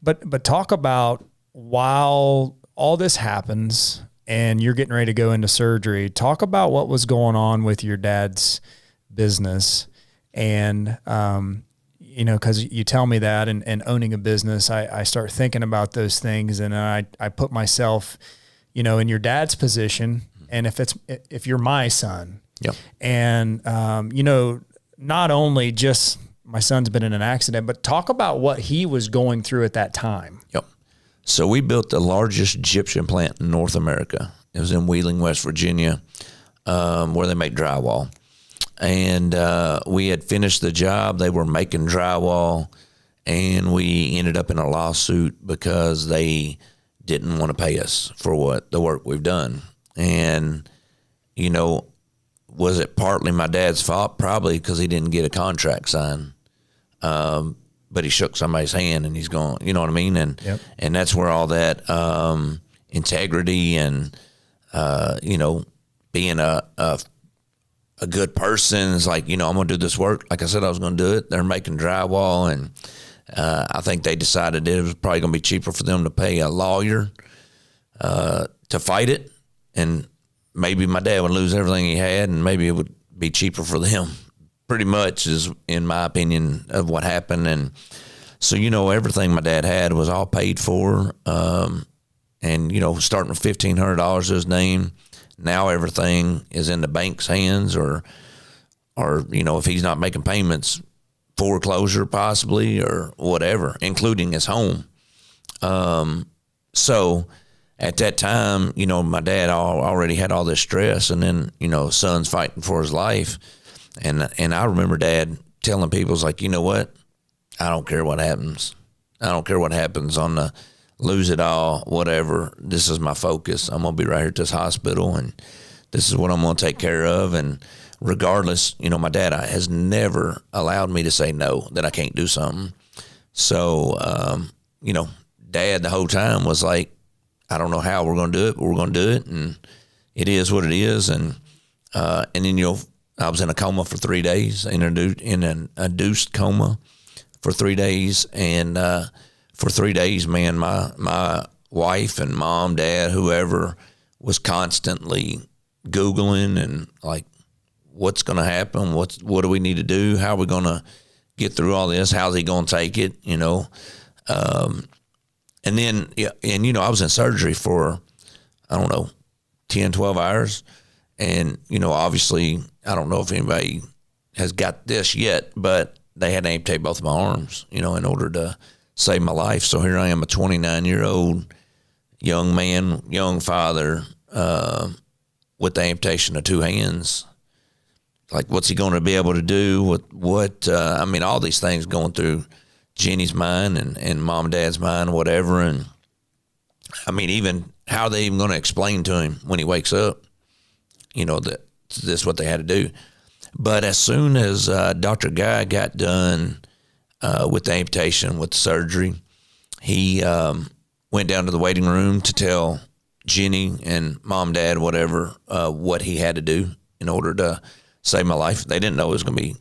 but talk about while all this happens and you're getting ready to go into surgery, talk about what was going on with your dad's business. And, cause you tell me that and owning a business, I start thinking about those things, and I put myself, in your dad's position. And if you're my son, yep. And, not only just my son's been in an accident, but talk about what he was going through at that time. Yep. So we built the largest gypsum plant in North America. It was in Wheeling, West Virginia, where they make drywall. And we had finished the job. They were making drywall, and we ended up in a lawsuit because they didn't want to pay us for the work we've done. And, was it partly my dad's fault? Probably, because he didn't get a contract signed. But he shook somebody's hand and he's gone, you know what I mean? And yep. And that's where all that integrity and, being a good person is like, I'm going to do this work. Like I said, I was going to do it. They're making drywall, and I think they decided it was probably going to be cheaper for them to pay a lawyer to fight it. And maybe my dad would lose everything he had, and maybe it would be cheaper for them. Pretty much is, in my opinion, of what happened. And so, everything my dad had was all paid for. And, starting with $1,500 to his name, now everything is in the bank's hands, or if he's not making payments, foreclosure possibly, or whatever, including his home. So at that time, my dad already had all this stress, and then, son's fighting for his life. And I remember Dad telling people, it's like, you know what? I don't care what happens. I don't care what happens on the lose it all, whatever. This is my focus. I'm going to be right here at this hospital, and this is what I'm going to take care of. And regardless, my dad has never allowed me to say no, that I can't do something. So, Dad the whole time was like, I don't know how we're going to do it, but we're going to do it. And it is what it is. And then, I was in a coma for 3 days, in an induced coma for 3 days. And for 3 days, man, my wife and mom, dad, whoever was constantly Googling and like, what's going to happen? What do we need to do? How are we going to get through all this? How's he going to take it? And then, I was in surgery for, 10, 12 hours. And, obviously, I don't know if anybody has got this yet, but they had to amputate both of my arms, in order to save my life. So here I am, a 29-year-old young man, young father, with the amputation of two hands. Like, what's he going to be able to do? All these things going through Jenny's mind and mom and dad's mind, whatever. And even how are they even going to explain to him when he wakes up, that this is what they had to do. But as soon as Dr. Guy got done with the amputation, with the surgery, he went down to the waiting room to tell Jenny and mom, dad, whatever, what he had to do in order to save my life. They didn't know it was going to be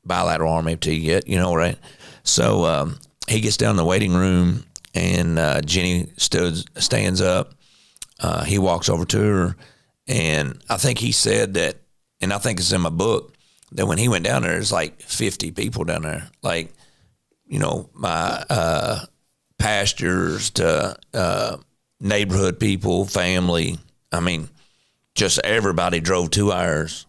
bilateral arm amputee yet, right? So he gets down in the waiting room, and Jenny stands up. He walks over to her, and I think he said that, and I think it's in my book, that when he went down there, there's like 50 people down there. Like, my pastors to neighborhood people, family. Just everybody drove 2 hours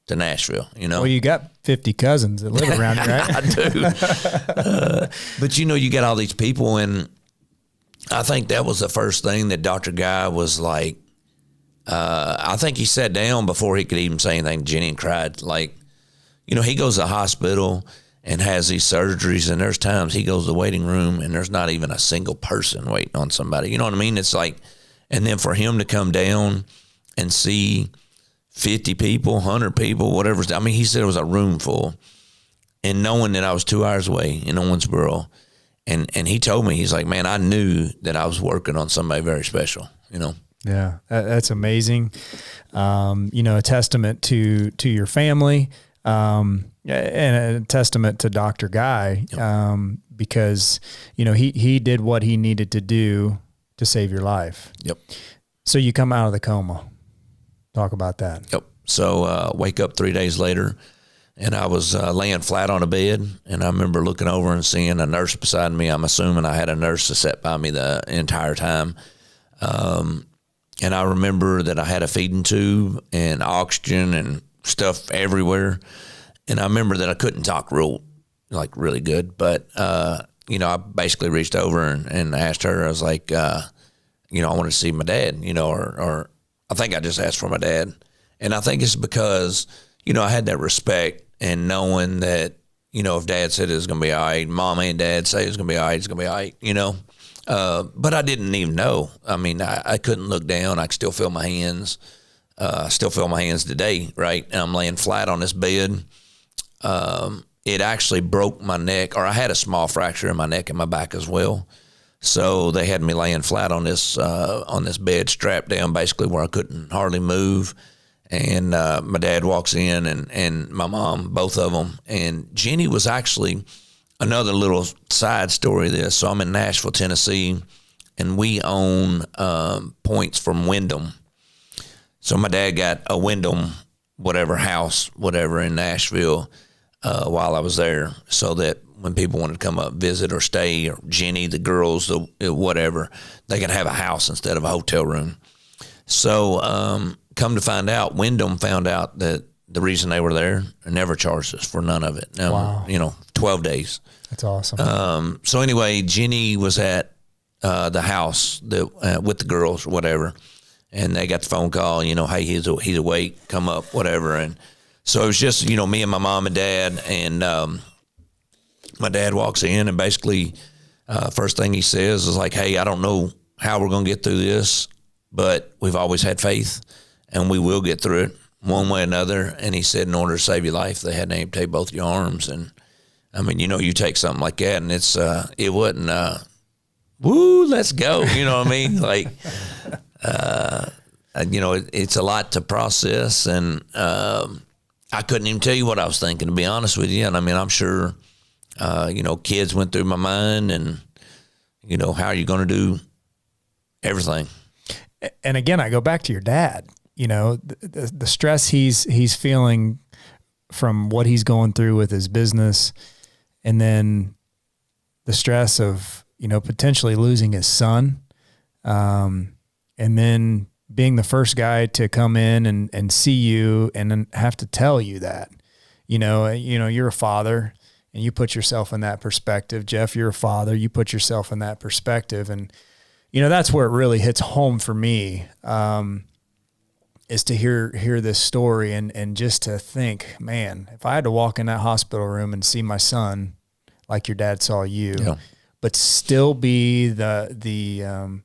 to Nashville, Well, you got 50 cousins that live around here, right? I do. But, you get all these people, and I think that was the first thing that Dr. Guy was like, I think he sat down before he could even say anything to Jenny and cried. Like, he goes to the hospital and has these surgeries, and there's times he goes to the waiting room and there's not even a single person waiting on somebody. You know what I mean? It's like, and then for him to come down and see 50 people, 100 people, whatever. I mean, he said it was a room full. And knowing that I was 2 hours away in Owensboro, and he told me, he's like, man, I knew that I was working on somebody very special, you know? Yeah, that's amazing. A testament to your family, and a testament to Dr. Guy, because, he did what he needed to do to save your life. Yep. So you come out of the coma. Talk about that. Yep. So wake up 3 days later, and I was laying flat on a bed, and I remember looking over and seeing a nurse beside me. I'm assuming I had a nurse that sat by me the entire time. And I remember that I had a feeding tube and oxygen and stuff everywhere. And I remember that I couldn't talk really good. But, I basically reached over and asked her, I was like, I want to see my dad, or I think I just asked for my dad. And I think it's because, I had that respect and knowing that, if dad said it was going to be all right, mom and dad say it's going to be all right, it's going to be all right, but I didn't even know. I mean, I couldn't look down. I could still feel my hands. Still feel my hands today, right? And I'm laying flat on this bed. It actually broke my neck, or I had a small fracture in my neck and my back as well. So they had me laying flat on this bed, strapped down basically where I couldn't hardly move. And my dad walks in and my mom, both of them. And Jenny was actually another little side story of this. So I'm in Nashville, Tennessee, and we own points from Wyndham. So my dad got a Wyndham, house, in Nashville while I was there, so that when people wanted to come up, visit or stay, or Jenny, the girls, whatever, they could have a house instead of a hotel room. So come to find out, Wyndham found out that the reason they were there and never charged us for none of it. Wow. 12 days. That's awesome. So anyway, Jenny was at the house with the girls or whatever, and they got the phone call, hey, he's awake, come up, whatever. And so it was just, me and my mom and dad, and my dad walks in, and basically first thing he says is like, hey, I don't know how we're going to get through this, but we've always had faith, and we will get through it one way or another. And he said, in order to save your life, they had to amputate both your arms. And I mean, you take something like that, and it's it wasn't woo, let's go. You know what I mean? Like, it's a lot to process, and I couldn't even tell you what I was thinking, to be honest with you. And I mean, I'm sure, kids went through my mind, and how are you going to do everything? And again, I go back to your dad. The stress he's feeling from what he's going through with his business, and then the stress of, potentially losing his son. And then being the first guy to come in and see you and then have to tell you that, you're a father, and you put yourself in that perspective. Jeff, you're a father, you put yourself in that perspective. And, that's where it really hits home for me, is to hear this story and just to think, man, if I had to walk in that hospital room and see my son like your dad saw you, but still be the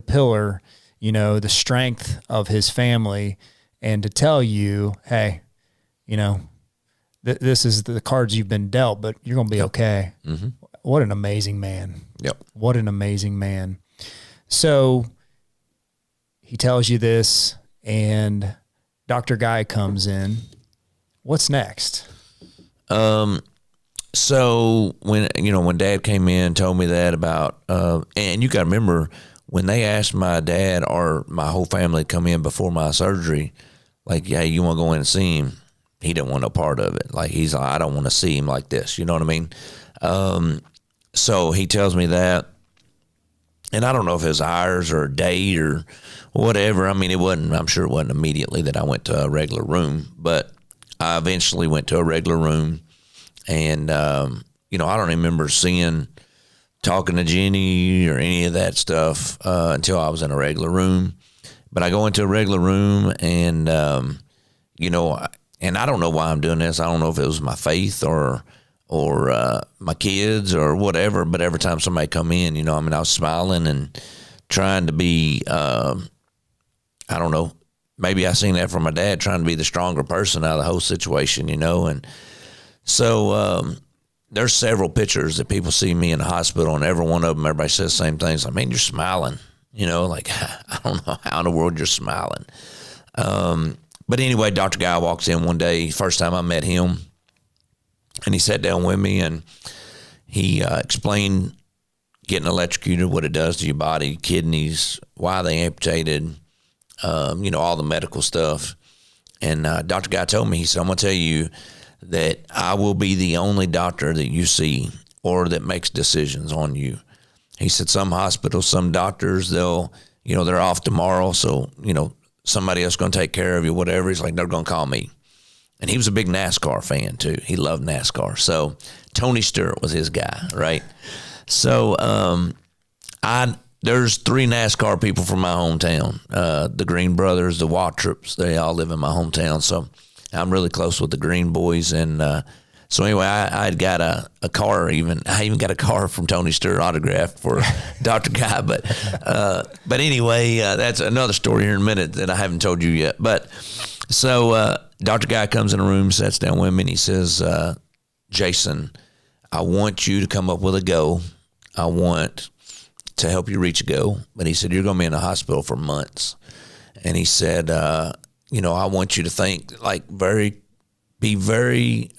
pillar, the strength of his family, and to tell you, hey, this is the cards you've been dealt, but you're going to be okay. Mm-hmm. What an amazing man. Yep. What an amazing man. So he tells you this, and Dr. Guy comes in. What's next? So when Dad came in and told me that about, and you got to remember, when they asked my dad or my whole family to come in before my surgery, like, yeah, you want to go in and see him? He didn't want no part of it. Like, he's like, I don't want to see him like this. You know what I mean? So he tells me that, and I don't know if it was hours or a day or whatever. I mean, I'm sure it wasn't immediately that I went to a regular room, but I eventually went to a regular room. And, I don't remember talking to Jenny or any of that stuff until I was in a regular room. But I go into a regular room, and, and I don't know why I'm doing this. I don't know if it was my faith or my kids or whatever, but every time somebody come in, I was smiling and trying to be, maybe I seen that from my dad, trying to be the stronger person out of the whole situation, you know. And so there's several pictures that people see me in the hospital, and every one of them, everybody says the same things. Like, man, you're smiling, you know, like, I don't know how in the world you're smiling. But anyway, Dr. Guy walks in one day, first time I met him, and he sat down with me, and he explained getting electrocuted, what it does to your body, kidneys, why they amputated, you know, all the medical stuff. And Dr. Guy told me, he said, I'm going to tell you that I will be the only doctor that you see or that makes decisions on you. He said, some hospitals, some doctors, they're off tomorrow, so, you know, somebody else going to take care of you, whatever. He's like, they're going to call me. And he was a big NASCAR fan too. He loved NASCAR. So Tony Stewart was his guy, right? So there's 3 NASCAR people from my hometown. The Green brothers, the Wattrops, they all live in my hometown. So I'm really close with the Green boys. And so anyway, I got a car even. I even got a car from Tony Stewart autographed for Dr. Guy. But anyway, that's another story here in a minute that I haven't told you yet. But so Dr. Guy comes in the room, sits down with me, and he says, Jason, I want you to come up with a goal. I want to help you reach a goal. But he said, you're going to be in the hospital for months. And he said, you know, I want you to think like be very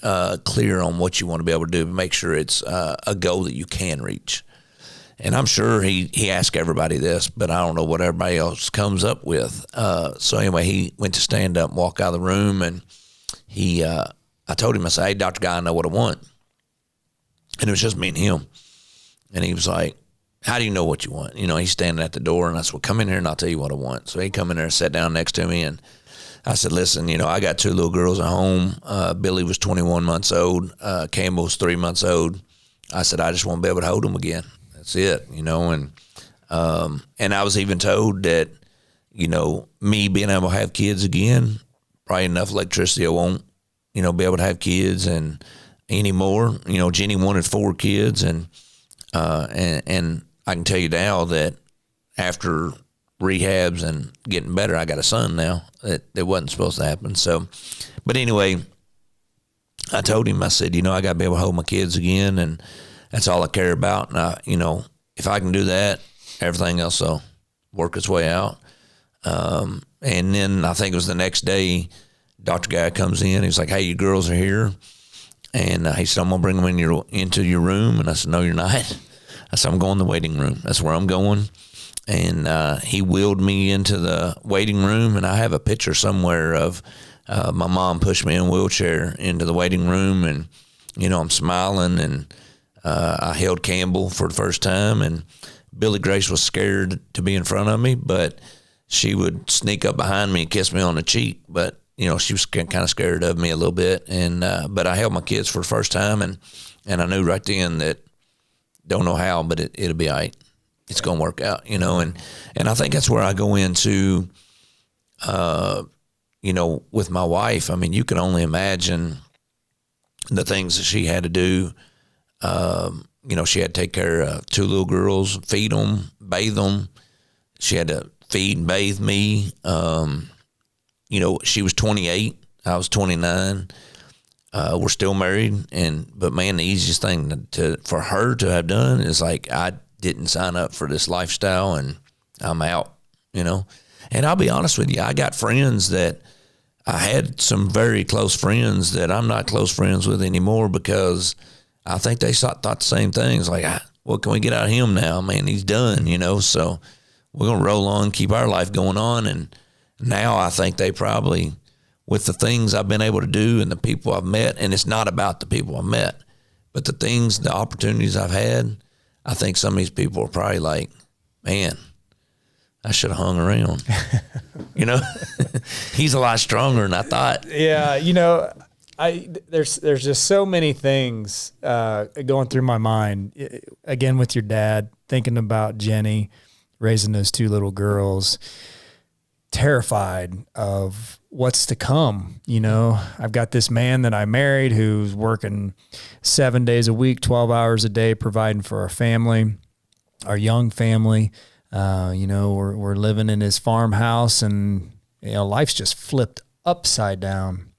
clear on what you want to be able to do, but make sure it's a goal that you can reach. And I'm sure he asked everybody this, but I don't know what everybody else comes up with. So anyway, he went to stand up and walk out of the room, and I told him, I said, hey, Dr. Guy, I know what I want. And it was just me and him. And he was like, how do you know what you want? You know, he's standing at the door, and I said, well, come in here and I'll tell you what I want. So he come in there and sat down next to me, and I said, listen, you know, I got 2 little girls at home. Billy was 21 months old. Campbell was 3 months old. I said, I just want to be able to hold them again. That's it, you know. And I was even told that, you know, me being able to have kids again, probably enough electricity, I won't, you know, be able to have kids and anymore. You know, Jenny wanted 4 kids, and I can tell you now that after rehabs and getting better, I got a son now. That wasn't supposed to happen. So, but anyway, I told him, I said, you know, I got to be able to hold my kids again, and that's all I care about. And you know, if I can do that, everything else will work its way out. And then I think it was the next day, Dr. Guy comes in. He's like, hey, your girls are here. And he said, I'm going to bring them into your room. And I said, no, you're not. I said, I'm going to the waiting room. That's where I'm going. And he wheeled me into the waiting room, and I have a picture somewhere of my mom pushed me in a wheelchair into the waiting room, and, you know, I'm smiling, and I held Campbell for the first time, and Billy Grace was scared to be in front of me, but she would sneak up behind me and kiss me on the cheek, but, you know, she was kind of scared of me a little bit, and but I held my kids for the first time, and I knew right then that, don't know how, but it'll be all right. It's going to work out, you know, and I think that's where I go into, you know, with my wife. I mean, you can only imagine the things that she had to do. You know, she had to take care of 2 little girls, feed them, bathe them. She had to feed and bathe me. You know, she was 28. I was 29. We're still married. But man, the easiest thing for her to have done is like, I didn't sign up for this lifestyle, and I'm out, you know. And I'll be honest with you, I got friends that I had some very close friends that I'm not close friends with anymore, because I think they thought the same things. Like, what can we get out of him now? Man, he's done, you know. So we're going to roll on, keep our life going on. And now I think they probably, with the things I've been able to do and the people I've met, and it's not about the people I've met, but the opportunities I've had, I think some of these people are probably like, man, I should have hung around. You know, he's a lot stronger than I thought. Yeah, you know, there's just so many things going through my mind. Again, with your dad, thinking about Jenny, raising those 2 little girls, terrified of what's to come. You know, I've got this man that I married who's working 7 days a week, 12 hours a day, providing for our family, our young family. You know, we're living in his farmhouse, and life's just flipped upside down.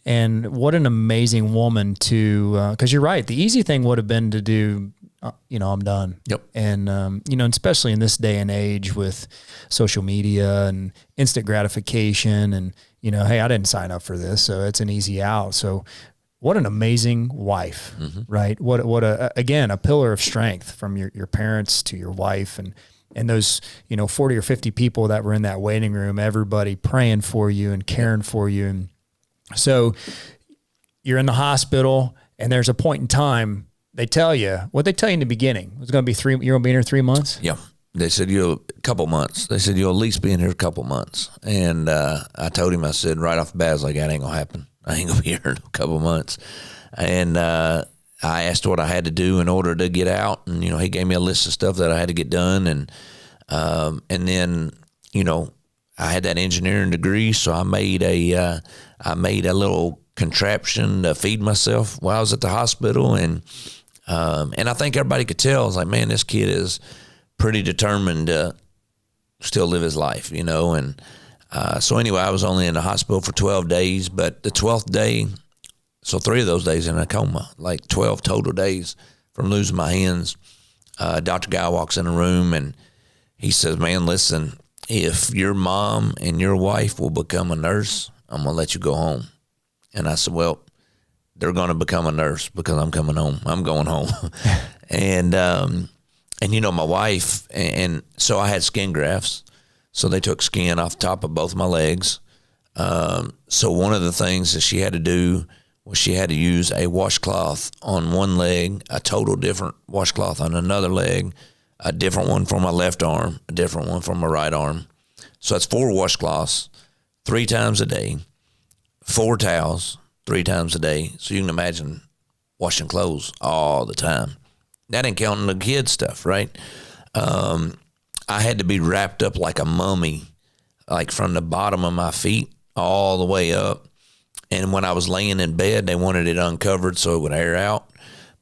And what an amazing woman to, because you're right. The easy thing would have been to do, I'm done. Yep. And, especially in this day and age with social media and instant gratification and, hey, I didn't sign up for this, so it's an easy out. So what an amazing wife, right? What a pillar of strength from your parents to your wife and those, 40 or 50 people that were in that waiting room, everybody praying for you and caring for you. And so you're in the hospital and there's a point in time they tell you in the beginning. It's going to be you're going to be in here 3 months. Yeah. They said, a couple months. They said, you'll at least be in here a couple months. And I told him, I said, right off the bat, I was like, that ain't going to happen. I ain't going to be here in a couple months. And I asked what I had to do in order to get out. And, he gave me a list of stuff that I had to get done. And then, I had that engineering degree. So I made a little contraption to feed myself while I was at the hospital. And I think everybody could tell. I was like, man, this kid is pretty determined to still live his life, and so anyway, I was only in the hospital for 12 days, but the 12th day, so 3 of those days in a coma, like 12 total days from losing my hands. Dr. Guy walks in the room and he says, man, listen, if your mom and your wife will become a nurse, I'm going to let you go home. And I said, well, they're going to become a nurse because I'm coming home. I'm going home. And my wife, and so I had skin grafts. So they took skin off the top of both my legs. So one of the things that she had to do was she had to use a washcloth on one leg, a total different washcloth on another leg, a different one for my left arm, a different one for my right arm. So that's 4 washcloths 3 times a day, 4 towels 3 times a day. So you can imagine washing clothes all the time. That ain't counting the kid stuff, right? I had to be wrapped up like a mummy, like from the bottom of my feet all the way up. And when I was laying in bed, they wanted it uncovered so it would air out.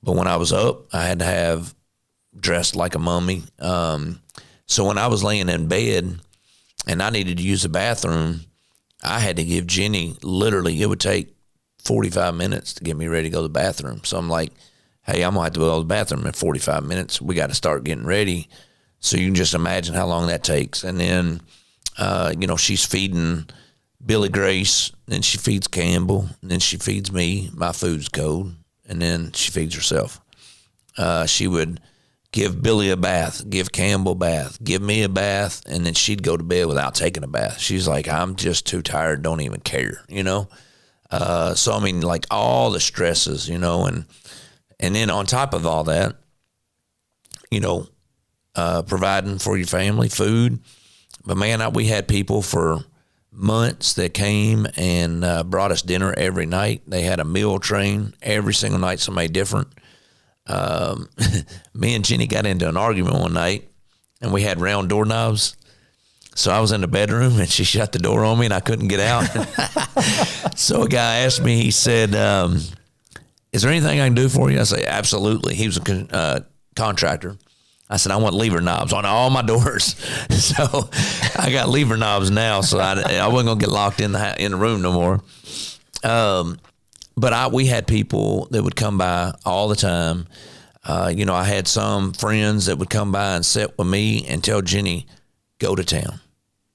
But when I was up, I had to have dressed like a mummy. So when I was laying in bed and I needed to use the bathroom, I had to give Jenny, literally, it would take 45 minutes to get me ready to go to the bathroom. So I'm like, hey, I'm going to have to go to the bathroom in 45 minutes. We got to start getting ready. So you can just imagine how long that takes. And then, she's feeding Billy Grace, then she feeds Campbell, and then she feeds me. My food's cold, and then she feeds herself. She would give Billy a bath, give Campbell a bath, give me a bath, and then she'd go to bed without taking a bath. She's like, I'm just too tired, don't even care, So, I mean, like all the stresses, and then on top of all that, providing for your family, food. But man, we had people for months that came and brought us dinner every night. They had a meal train every single night, somebody different. Me and Jenny got into an argument one night, and we had round doorknobs. So I was in the bedroom, and she shut the door on me, and I couldn't get out. So a guy asked me, he said, is there anything I can do for you? I said, absolutely. He was a contractor. I said, I want lever knobs on all my doors. So I got lever knobs now, so I wasn't going to get locked in the room no more. But we had people that would come by all the time. I had some friends that would come by and sit with me and tell Jenny, go to town.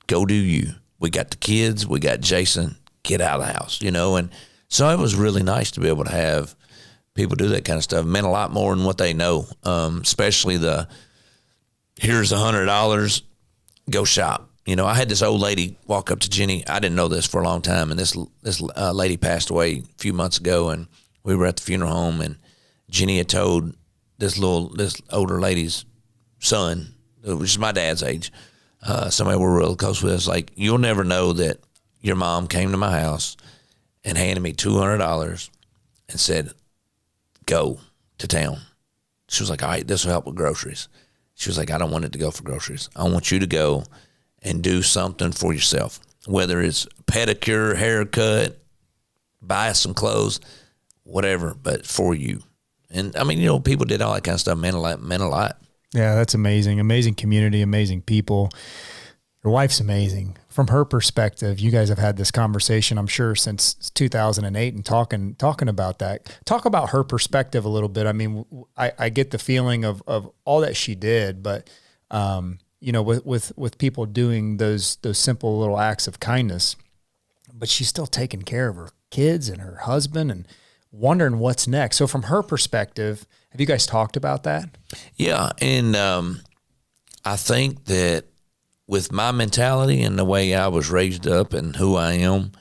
Go do you. We got the kids. We got Jason. Get out of the house, And so it was really nice to be able to have people do that kind of stuff. It meant a lot more than what they know, especially here's $100, go shop. I had this old lady walk up to Jenny. I didn't know this for a long time, and this lady passed away a few months ago, and we were at the funeral home, and Jenny had told this older lady's son, which is my dad's age, somebody we're real close with, it's like, you'll never know that your mom came to my house and handed me $200 and said, go to town. She was like, all right, this will help with groceries. She was like, I don't want it to go for groceries. I want you to go and do something for yourself, whether it's pedicure, haircut, buy some clothes, whatever, but for you. And I mean, people did all that kind of stuff, meant a lot. Yeah, that's amazing. Amazing community, amazing people. Your wife's amazing. From her perspective, you guys have had this conversation, I'm sure, since 2008 and talking about that. Talk about her perspective a little bit. I mean, I get the feeling of all that she did, but with people doing those simple little acts of kindness, but she's still taking care of her kids and her husband and wondering what's next. So from her perspective, have you guys talked about that? Yeah. And I think that with my mentality and the way I was raised up and who I am,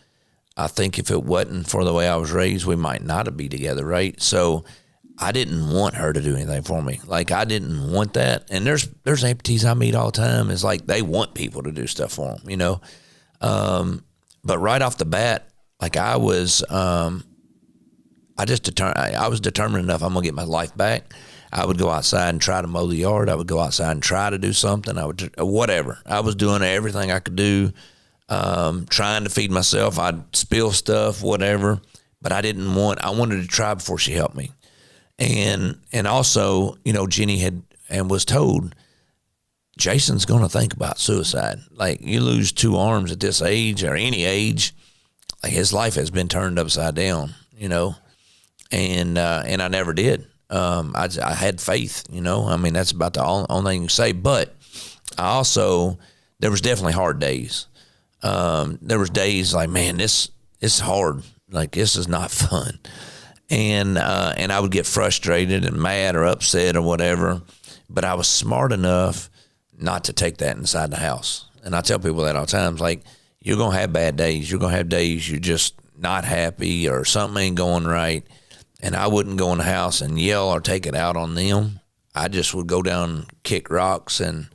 I think if it wasn't for the way I was raised, we might not have been together, right? So I didn't want her to do anything for me. Like, I didn't want that. And there's amputees I meet all the time. It's like they want people to do stuff for them, But right off the bat, like I was determined enough I'm going to get my life back. I would go outside and try to mow the yard. I would go outside and try to do something. Whatever. I was doing everything I could do, trying to feed myself. I'd spill stuff, whatever. But I wanted to try before she helped me. And also, Jenny was told, Jason's going to think about suicide. Like, you lose 2 arms at this age or any age, like his life has been turned upside down, and I never did. I had faith, I mean, that's about the only thing you can say. But there was definitely hard days. There was days like, man, this is hard. Like, this is not fun. And I would get frustrated and mad or upset or whatever. But I was smart enough not to take that inside the house. And I tell people that all the time. Like, you're going to have bad days. You're going to have days you're just not happy or something ain't going right. And I wouldn't go in the house and yell or take it out on them. I just would go down and kick rocks and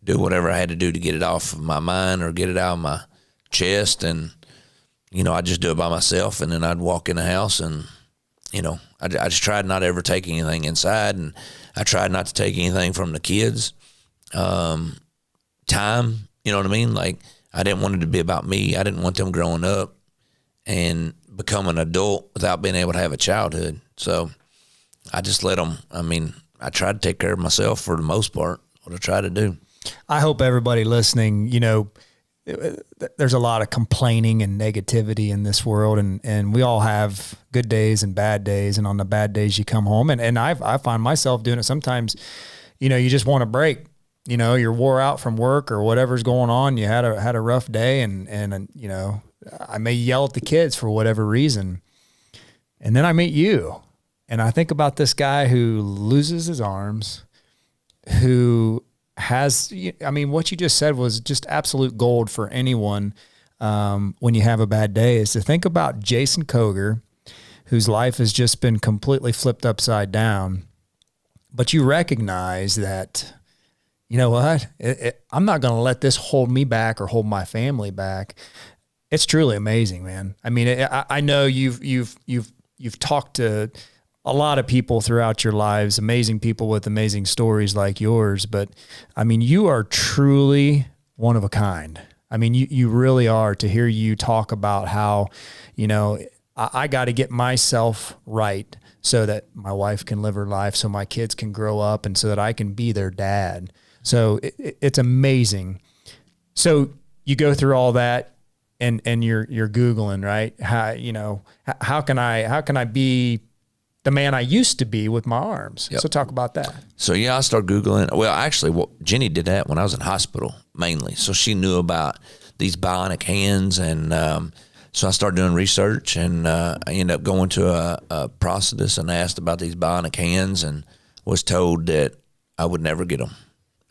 do whatever I had to do to get it off of my mind or get it out of my chest. And, I'd just do it by myself. And then I'd walk in the house and, I just tried not to ever take anything inside. And I tried not to take anything from the kids. Time, you know what I mean? Like, I didn't want it to be about me. I didn't want them growing up and become an adult without being able to have a childhood. So I just let them, I tried to take care of myself for the most part, what I try to do. I hope everybody listening, there's a lot of complaining and negativity in this world, and we all have good days and bad days. And on the bad days you come home and I find myself doing it sometimes, you just want to break, you're wore out from work or whatever's going on. You had a rough day and I may yell at the kids for whatever reason. And then I meet you and I think about this guy who loses his arms, who has, what you just said was just absolute gold for anyone. When you have a bad day, is to think about Jason Koger, whose life has just been completely flipped upside down. But you recognize that, you know what, I'm not going to let this hold me back or hold my family back. It's truly amazing, man. I know you've talked to a lot of people throughout your lives, amazing people with amazing stories like yours, but you are truly one of a kind. You really are. To hear you talk about how, I got to get myself right so that my wife can live her life, so my kids can grow up, and so that I can be their dad. So it's amazing. So you go through all that and you're Googling, right? How can I be the man I used to be with my arms? Yep. So talk about that. So I started Googling. Well, actually, Jenny did that when I was in hospital mainly. So she knew about these bionic hands. And so I started doing research, and I ended up going to a prosthetist and asked about these bionic hands and was told that I would never get them.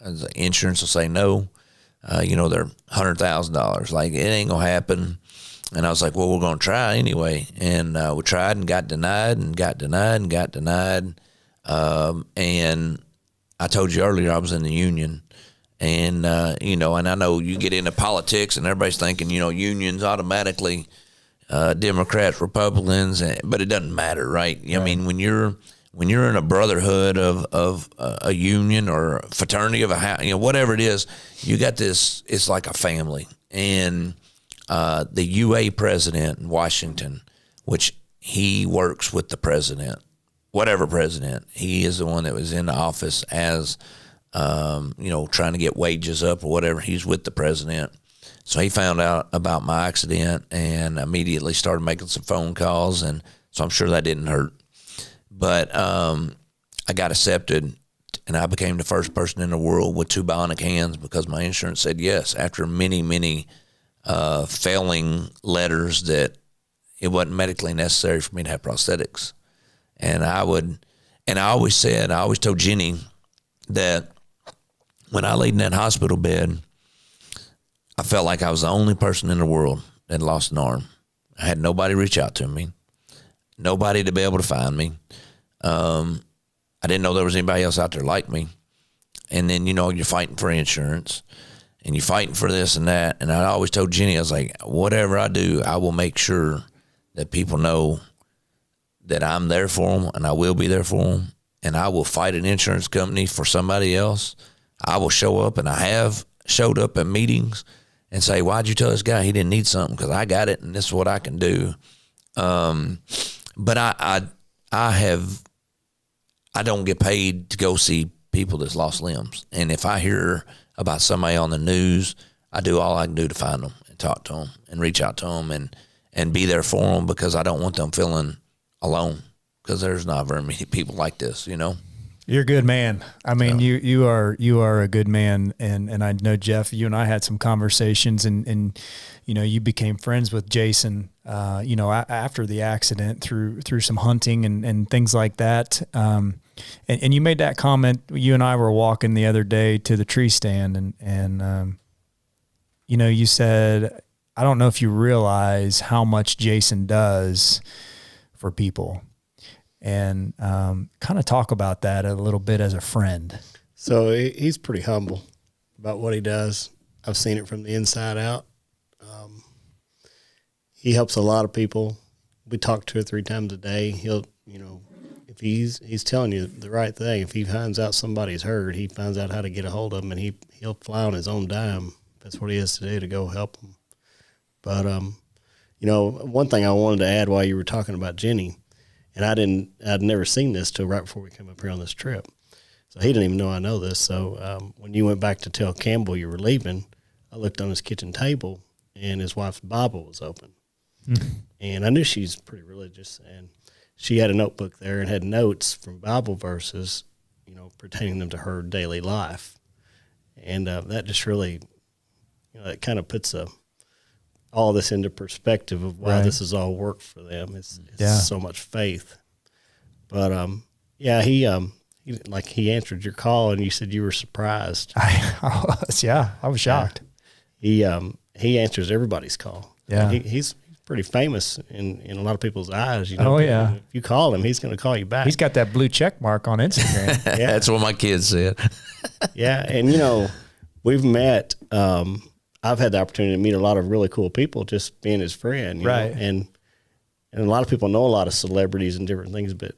The insurance will say no. They're $100,000. Like, it ain't going to happen. And I was like, well, we're going to try anyway. And we tried and got denied and got denied and got denied. And I told you earlier I was in the union. And, and I know you get into politics and everybody's thinking, unions automatically Democrats, Republicans, but it doesn't matter, right? Right. When you're in a brotherhood of a union or a fraternity of a house, whatever it is, you got this, it's like a family. And the UA president in Washington, which he works with the president, whatever president, he is the one that was in the office as trying to get wages up or whatever. He's with the president. So he found out about my accident and immediately started making some phone calls. And so I'm sure that didn't hurt. But I got accepted, and I became the first person in the world with 2 bionic hands because my insurance said yes after many, many failing letters that it wasn't medically necessary for me to have prosthetics. And I always told Jenny that when I laid in that hospital bed, I felt like I was the only person in the world that lost an arm. I had nobody reach out to me, nobody to be able to find me. I didn't know there was anybody else out there like me. And then, you're fighting for insurance and you're fighting for this and that. And I always told Jenny, I was like, whatever I do, I will make sure that people know that I'm there for them and I will be there for them. And I will fight an insurance company for somebody else. I will show up, and I have showed up at meetings and say, why'd you tell this guy he didn't need something? Because I got it and this is what I can do. But I don't get paid to go see people that's lost limbs. And if I hear about somebody on the news, I do all I can do to find them and talk to them and reach out to them and be there for them, because I don't want them feeling alone, because there's not very many people like this, You're a good man. I mean, you are a good man. And I know, Jeff, you and I had some conversations and you became friends with Jason, after the accident through some hunting and things like that. And you made that comment. You and I were walking the other day to the tree stand and you said, I don't know if you realize how much Jason does for people. And kind of talk about that a little bit as a friend. So he's pretty humble about what he does. I've seen it from the inside out. He helps a lot of people. We talk 2 or 3 times a day. He'll, if he's telling you the right thing, if he finds out somebody's hurt, he finds out how to get a hold of them, and he'll fly on his own dime. That's what he has to do to go help them. But one thing I wanted to add while you were talking about Jenny. And I'd never seen this till right before we came up here on this trip. So he didn't even know I know this. So when you went back to tell Campbell you were leaving, I looked on his kitchen table and his wife's Bible was open. Mm-hmm. And I knew she's pretty religious. And she had a notebook there and had notes from Bible verses, pertaining them to her daily life. And that just really, it kind of puts all this into perspective of why this is all work for them. It's so much faith. But he answered your call and you said you were surprised. I was shocked. He answers everybody's call. Yeah. He's pretty famous in a lot of people's eyes. Oh yeah. If you call him, he's going to call you back. He's got that blue check mark on Instagram. Yeah. That's what my kids said. Yeah. And we've met, I've had the opportunity to meet a lot of really cool people just being his friend, right? And a lot of people know a lot of celebrities and different things, but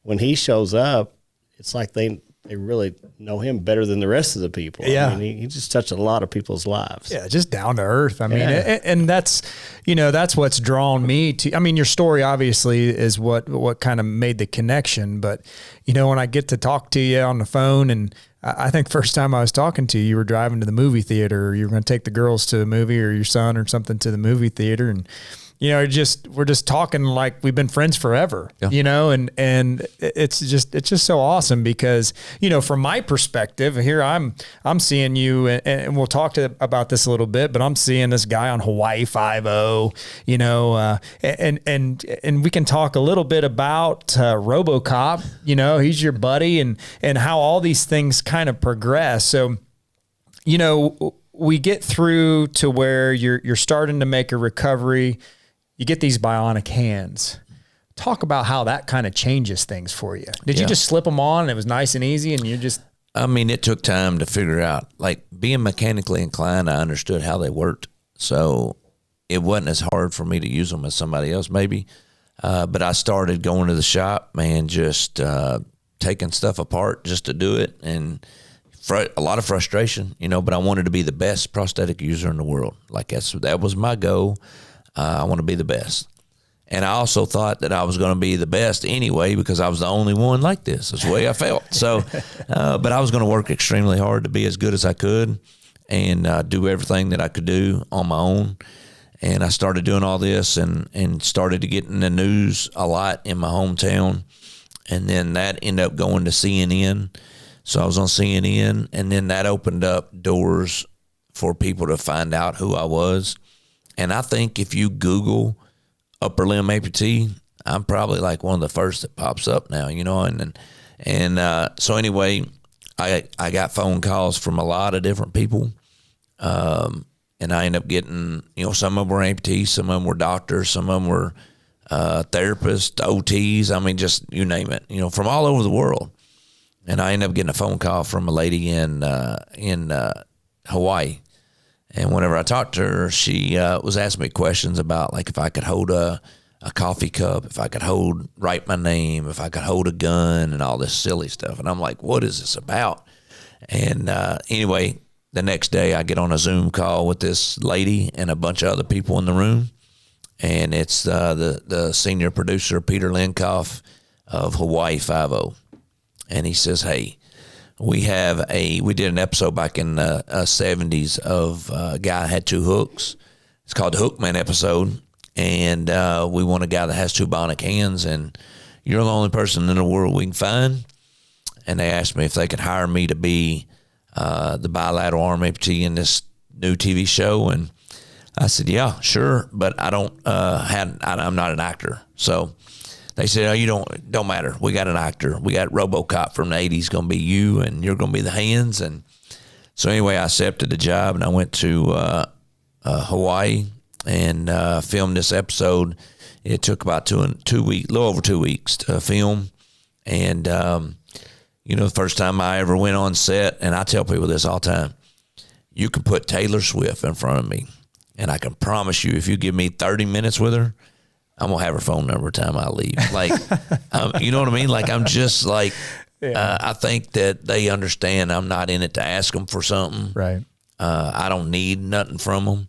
when he shows up, it's like they really know him better than the rest of the people. Yeah. I mean, he just touched a lot of people's lives. Yeah, just down to earth. I mean, and that's, that's what's drawn me to, your story obviously is what kind of made the connection, but when I get to talk to you on the phone, and I think first time I was talking to you, you were driving to the movie theater, or you were going to take the girls to a movie, or your son or something to the movie theater. And, we're just talking like we've been friends forever, and it's just so awesome because, from my perspective here, I'm seeing you and we'll talk about this a little bit, but I'm seeing this guy on Hawaii 5-0, and we can talk a little bit about RoboCop, he's your buddy and how all these things kind of progress. So, we get through to where you're starting to make a recovery. You get these bionic hands. Talk about how that kind of changes things for you. Did you just slip them on and it was nice and easy and you just... it took time to figure out. Like being mechanically inclined, I understood how they worked. So it wasn't as hard for me to use them as somebody else maybe. But I started going to the shop, just taking stuff apart just to do it. And a lot of frustration, but I wanted to be the best prosthetic user in the world. Like that was my goal. I want to be the best. And I also thought that I was going to be the best anyway because I was the only one like this. That's the way I felt. So, but I was going to work extremely hard to be as good as I could and do everything that I could do on my own. And I started doing all this and started to get in the news a lot in my hometown. And then that ended up going to CNN. So I was on CNN, and then that opened up doors for people to find out who I was. And I think if you Google upper limb amputee, I'm probably like one of the first that pops up now, you know. So anyway, I got phone calls from a lot of different people, and I ended up getting, you know, some of them were amputees, some of them were doctors, some of them were therapists, OTs. I mean, just you name it, you know, from all over the world. And I ended up getting a phone call from a lady in Hawaii. And whenever I talked to her, she was asking me questions about, like, if I could hold a coffee cup, if I could write my name, if I could hold a gun, and all this silly stuff. And I'm like, what is this about? And anyway, the next day I get on a Zoom call with this lady and a bunch of other people in the room. And it's the senior producer, Peter Linkoff of Hawaii Five-0. And he says, hey, we did an episode back in the 70s of a guy that had two hooks. It's called the Hookman episode. And we want a guy that has two bionic hands, and you're the only person in the world we can find. And they asked me if they could hire me to be the bilateral arm amputee in this new TV show. And I said, yeah, sure, but I I'm not an actor. So they said, oh, you don't matter. We got an actor. We got RoboCop from the 80s going to be you, and you're going to be the hands. And so anyway, I accepted the job, and I went to Hawaii and filmed this episode. It took about 2 weeks, a little over 2 weeks to film. And, you know, the first time I ever went on set, and I tell people this all the time, you can put Taylor Swift in front of me, and I can promise you, if you give me 30 minutes with her, I'm going to have her phone number time I leave. Like, you know what I mean? Like, I'm just like, I think that they understand I'm not in it to ask them for something. Right. I don't need nothing from them.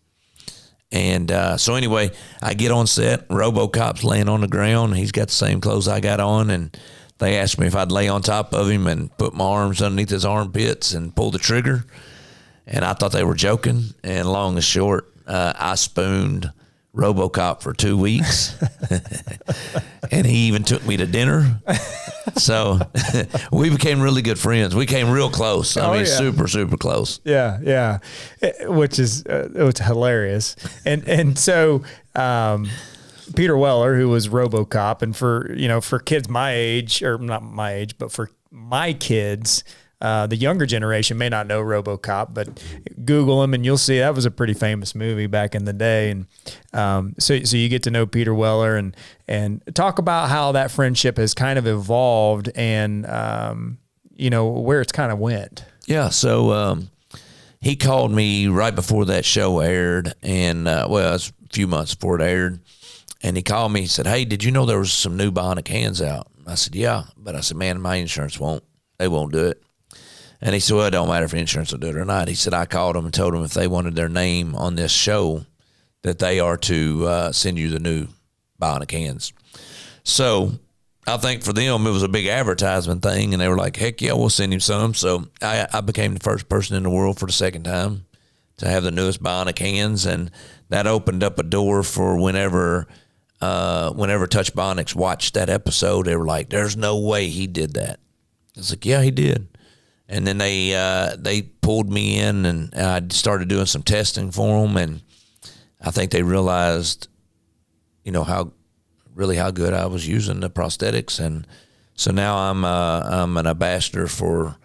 And so anyway, I get on set, RoboCop's laying on the ground. He's got the same clothes I got on, and they asked me if I'd lay on top of him and put my arms underneath his armpits and pull the trigger. And I thought they were joking. And long and short, I spooned RoboCop for 2 weeks. And he even took me to dinner. So we became really good friends. We came real close. I mean, super, super close. Yeah, yeah. Which is it's hilarious. And so Peter Weller, who was RoboCop, and for kids my age, or not my age, but for my kids, the younger generation may not know RoboCop, but Google him and you'll see that was a pretty famous movie back in the day. And so you get to know Peter Weller and talk about how that friendship has kind of evolved and where it's kind of went. Yeah. So he called me right before that show aired, and it was a few months before it aired. And he called me. He said, "Hey, did you know there was some new bionic hands out?" I said, "Yeah," but I said, "Man, my insurance won't do it." And he said, "Well, it don't matter if insurance will do it or not." He said, "I called them and told them if they wanted their name on this show, that they are to send you the new bionic hands." So I think for them, it was a big advertisement thing, and they were like, "Heck yeah, we'll send him some." So I became the first person in the world for the second time to have the newest bionic hands, and that opened up a door for whenever Touch Bionics watched that episode, they were like, "There's no way he did that." I was like, "Yeah, he did." And then they pulled me in, and I started doing some testing for them, and I think they realized, how good I was using the prosthetics, and so now I'm an ambassador for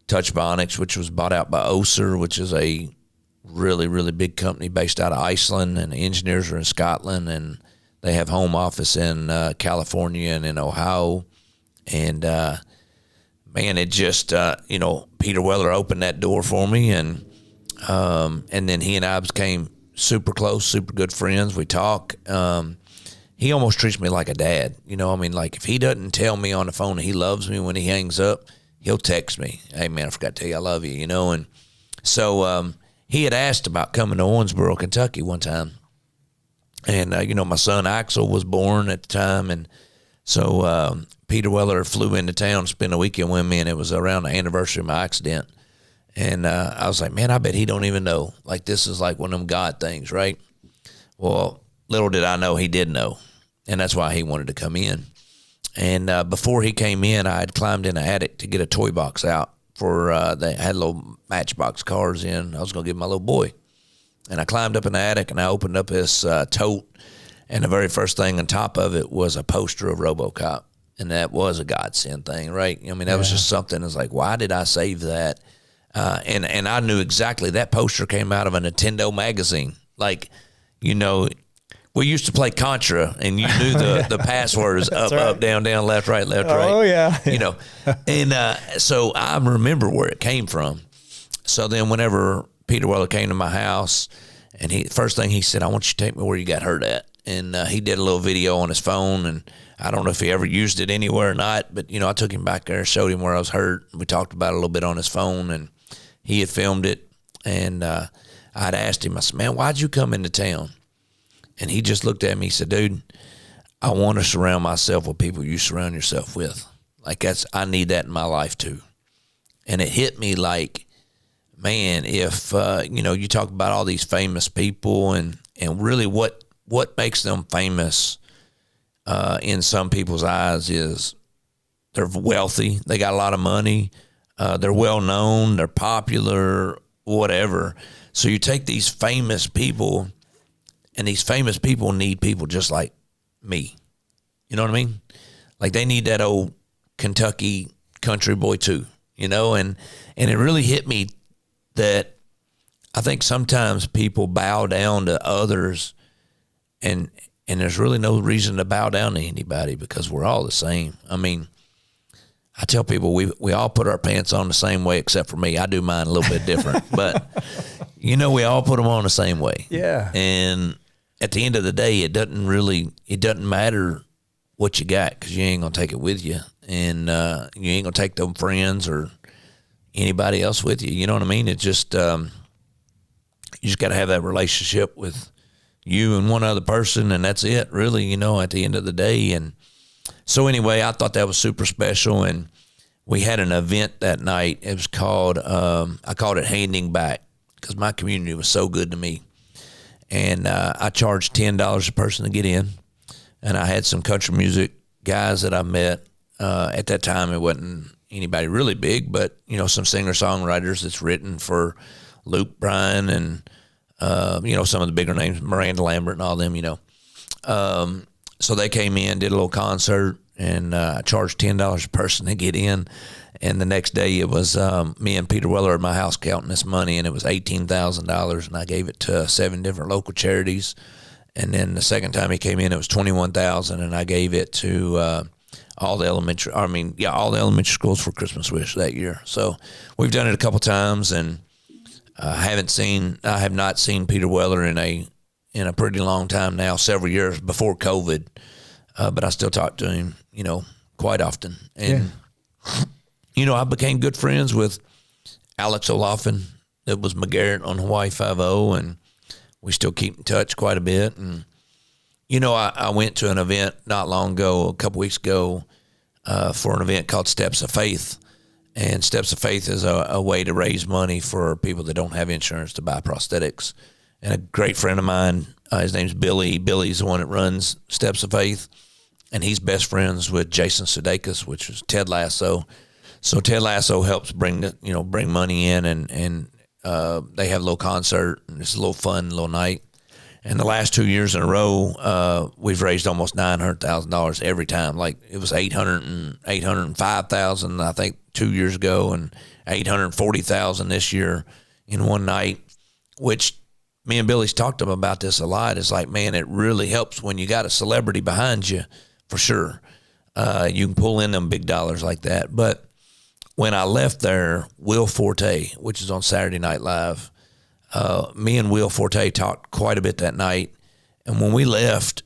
Touch Bionics, which was bought out by Oser, which is a really, really big company based out of Iceland, and the engineers are in Scotland, and they have home office in California and in Ohio, and man, it just, Peter Weller opened that door for me, and then he and I became super close, super good friends. We talk. He almost treats me like a dad. Like if he doesn't tell me on the phone that he loves me when he hangs up, he'll text me, "Hey man, I forgot to tell you I love you," and so he had asked about coming to Owensboro, Kentucky one time, And, my son Axel was born at the time. And so Peter Weller flew into town to spend a weekend with me, and it was around the anniversary of my accident. And I was like, man, I bet he don't even know. Like, this is like one of them God things, right? Well, little did I know he did know. And that's why he wanted to come in. And before he came in, I had climbed in the attic to get a toy box out for, they had little Matchbox cars in. I was going to give my little boy. And I climbed up in the attic, and I opened up this tote. And the very first thing on top of it was a poster of RoboCop. And that was a godsend thing, right? I mean, that was just something. It's like, why did I save that? And I knew exactly that poster came out of a Nintendo magazine. Like, we used to play Contra, and you knew the passwords up, right. Up, down, left, right, right. Oh, yeah. And so I remember where it came from. So then whenever Peter Weller came to my house, and first thing he said, I want you to take me where you got hurt at. And he did a little video on his phone, and I don't know if he ever used it anywhere or not, but, I took him back there, showed him where I was hurt. We talked about it a little bit on his phone, and he had filmed it. And I'd asked him, I said, man, why'd you come into town? And he just looked at me. He said, dude, I want to surround myself with people you surround yourself with. Like, I need that in my life too. And it hit me like, man, if, you talk about all these famous people and really what makes them famous in some people's eyes is they're wealthy. They got a lot of money. They're well known. They're popular, whatever. So you take these famous people, and these famous people need people just like me. You know what I mean? Like, they need that old Kentucky country boy too, and it really hit me that I think sometimes people bow down to others, and there's really no reason to bow down to anybody because we're all the same. I mean, I tell people we all put our pants on the same way except for me. I do mine a little bit different, but we all put them on the same way. Yeah. And at the end of the day, it doesn't matter what you got because you ain't going to take it with you. And you ain't going to take them friends or anybody else with you. You know what I mean? It just, you just got to have that relationship with you and one other person, and that's it, really, at the end of the day. And so anyway, I thought that was super special, and we had an event that night. It was called, I called it Handing Back because my community was so good to me. And I charged $10 a person to get in, and I had some country music guys that I met. At that time, it wasn't anybody really big, but, some singer-songwriters that's written for Luke Bryan and, some of the bigger names, Miranda Lambert and all them, So they came in, did a little concert, and I charged $10 a person to get in. And the next day it was me and Peter Weller at my house counting this money, and it was $18,000, and I gave it to 7 different local charities. And then the second time he came in, it was $21,000, and I gave it to all the elementary schools for Christmas Wish that year. So we've done it a couple times, and I have not seen Peter Weller in a pretty long time now, several years before COVID, but I still talk to him, quite often. And, I became good friends with Alex O'Loughlin, that was McGarrett on Hawaii Five-0, and we still keep in touch quite a bit. And, I went to an event not long ago, a couple weeks ago, for an event called Steps of Faith. And Steps of Faith is a way to raise money for people that don't have insurance to buy prosthetics. And a great friend of mine, his name's Billy. Billy's the one that runs Steps of Faith, and he's best friends with Jason Sudeikis, which is Ted Lasso. So Ted Lasso helps bring money in, and they have a little concert, and it's a little fun little night. And the last 2 years in a row, we've raised almost $900,000 every time. Like, it was $805,000, I think, 2 years ago, and $840,000 this year in one night, which me and Billy's talked to him about this a lot. It's like, man, it really helps when you got a celebrity behind you, for sure. You can pull in them big dollars like that. But when I left there, Will Forte, which is on Saturday Night Live, me and Will Forte talked quite a bit that night. And when we left,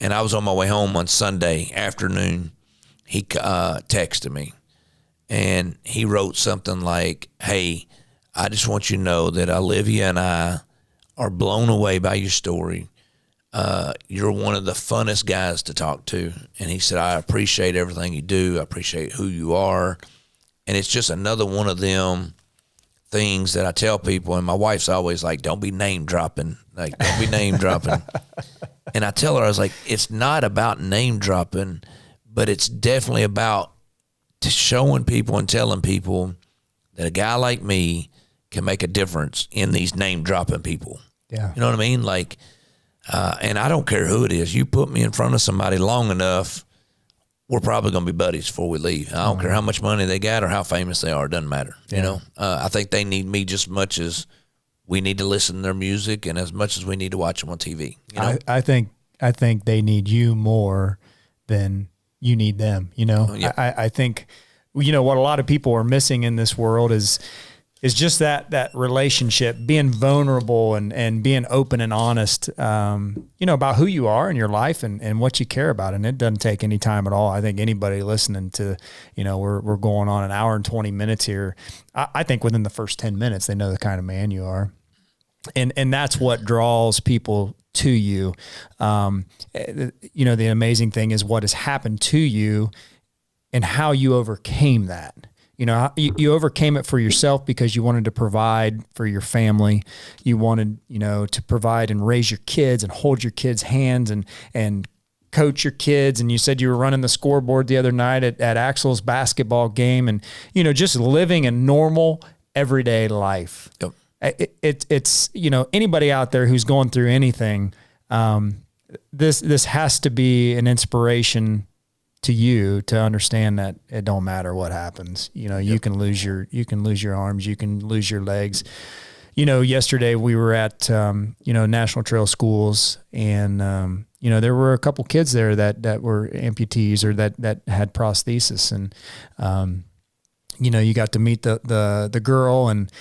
and I was on my way home on Sunday afternoon, he texted me, and he wrote something like, hey, I just want you to know that Olivia and I are blown away by your story. you're one of the funnest guys to talk to. And he said, I appreciate everything you do. I appreciate who you are. And it's just another one of them things that I tell people. And my wife's always like, don't be name dropping. Like, don't be name dropping. And I tell her, I was like, it's not about name dropping, but it's definitely about showing people and telling people that a guy like me can make a difference in these name dropping people. Yeah. You know what I mean? Like, and I don't care who it is. You put me in front of somebody long enough, we're probably going to be buddies before we leave. I don't care how much money they got or how famous they are. It doesn't matter. Yeah. You know, I think they need me just as much as we need to listen to their music and as much as we need to watch them on TV. You know? I think they need you more than you need them. You know, I think, you know, what a lot of people are missing in this world is just that relationship, being vulnerable and being open and honest, you know, about who you are in your life and what you care about. And it doesn't take any time at all. I think anybody listening to, you know, we're going on an hour and 20 minutes here. I think within the first 10 minutes, they know the kind of man you are. And that's what draws people to you. You know, the amazing thing is what has happened to you and how you overcame that. You know, you overcame it for yourself because you wanted to provide for your family. You wanted, you know, to provide and raise your kids and hold your kids' hands and coach your kids. And you said you were running the scoreboard the other night at Axel's basketball game and, you know, just living a normal, everyday life. Yep. It's, you know, anybody out there who's going through anything, this has to be an inspiration to you to understand that it don't matter what happens. You know, you can lose your arms, you can lose your legs. You know, yesterday we were at, you know, National Trail Schools and, you know, there were a couple kids there that were amputees or that had prosthesis. And, you know, you got to meet the girl and,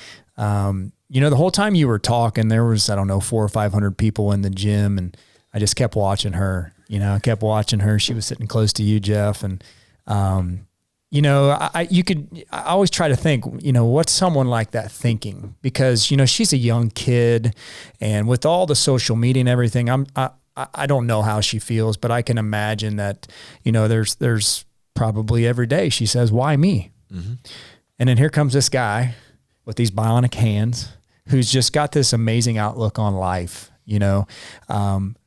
you know, the whole time you were talking, there was, I don't know, 400 or 500 people in the gym and I just kept watching her. You know, I kept watching her. She was sitting close to you, Jeff. And, you know, I always try to think, you know, what's someone like that thinking? Because, you know, she's a young kid and with all the social media and everything, I don't know how she feels, but I can imagine that, you know, there's probably every day she says, why me? Mm-hmm. And then here comes this guy with these bionic hands who's just got this amazing outlook on life, you know,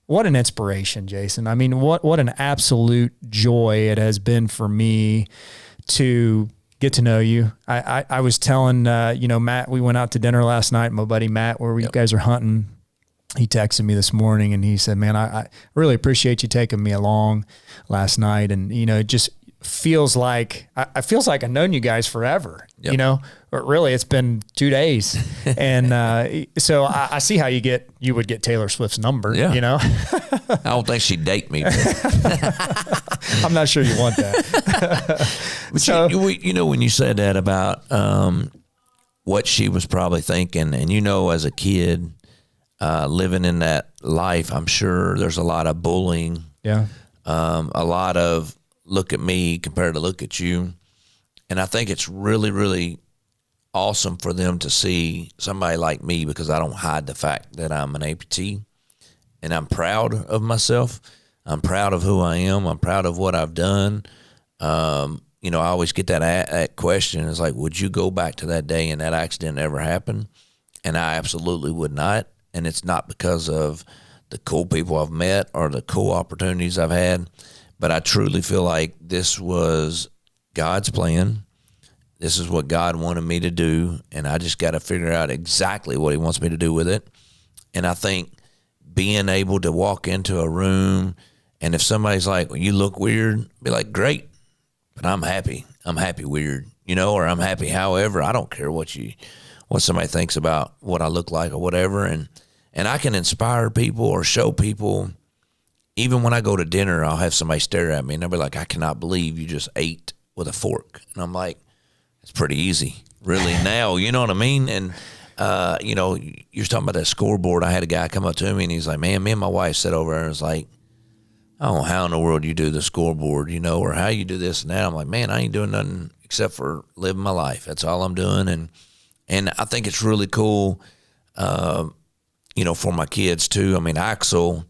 what an inspiration, Jason. I mean, what an absolute joy it has been for me to get to know you. I was telling, you know, Matt, we went out to dinner last night, my buddy Matt, where you guys are hunting. He texted me this morning and he said, man, I really appreciate you taking me along last night. And, you know, it just feels like, I've known you guys forever, you know, but really it's been 2 days. And so I see how you would get Taylor Swift's number, you know. I don't think she'd date me. I'm not sure you want that. But so, you know, when you said that about what she was probably thinking, and, you know, as a kid living in that life, I'm sure there's a lot of bullying. Yeah. A lot of, look at me compared to look at you. And I think it's really, really awesome for them to see somebody like me because I don't hide the fact that I'm an amputee and I'm proud of myself. I'm proud of who I am. I'm proud of what I've done. You know, I always get that question. It's like, would you go back to that day and that accident ever happened? And I absolutely would not. And it's not because of the cool people I've met or the cool opportunities I've had. But I truly feel like this was God's plan. This is what God wanted me to do, and I just got to figure out exactly what he wants me to do with it. And I think being able to walk into a room, and if somebody's like, well, you look weird, be like, great, but I'm happy. I'm happy weird, you know, or I'm happy however. I don't care what somebody thinks about what I look like or whatever. And I can inspire people or show people. Even when I go to dinner, I'll have somebody stare at me and they'll be like, I cannot believe you just ate with a fork. And I'm like, it's pretty easy, really, now. You know what I mean? And, you know, you're talking about that scoreboard. I had a guy come up to me and he's like, man, me and my wife sat over there and was like, I don't know how in the world you do the scoreboard, you know, or how you do this and that. I'm like, man, I ain't doing nothing except for living my life. That's all I'm doing. And I think it's really cool, you know, for my kids too. I mean, Axel,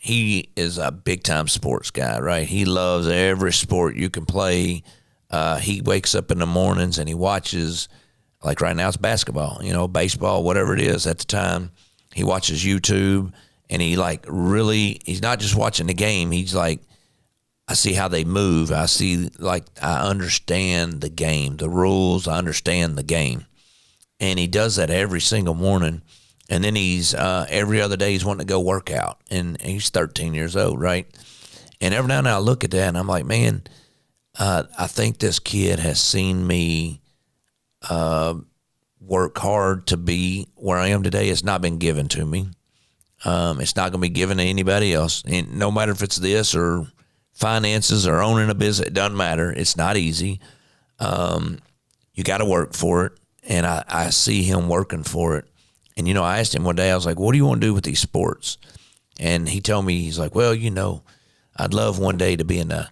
he is a big time sports guy, right? He loves every sport you can play. He wakes up in the mornings and he watches, like right now it's basketball, you know, baseball, whatever it is at the time. He watches YouTube and he like really, he's not just watching the game. He's like, I see how they move. I see, like, I understand the game, the rules. I understand the game. And he does that every single morning. And then he's, every other day he's wanting to go work out. And he's 13 years old, right? And every now and then I look at that and I'm like, man, I think this kid has seen me work hard to be where I am today. It's not been given to me. It's not going to be given to anybody else. And no matter if it's this or finances or owning a business, it doesn't matter. It's not easy. You got to work for it. And I see him working for it. And, you know, I asked him one day, I was like, what do you want to do with these sports? And he told me, he's like, well, you know, I'd love one day to be in a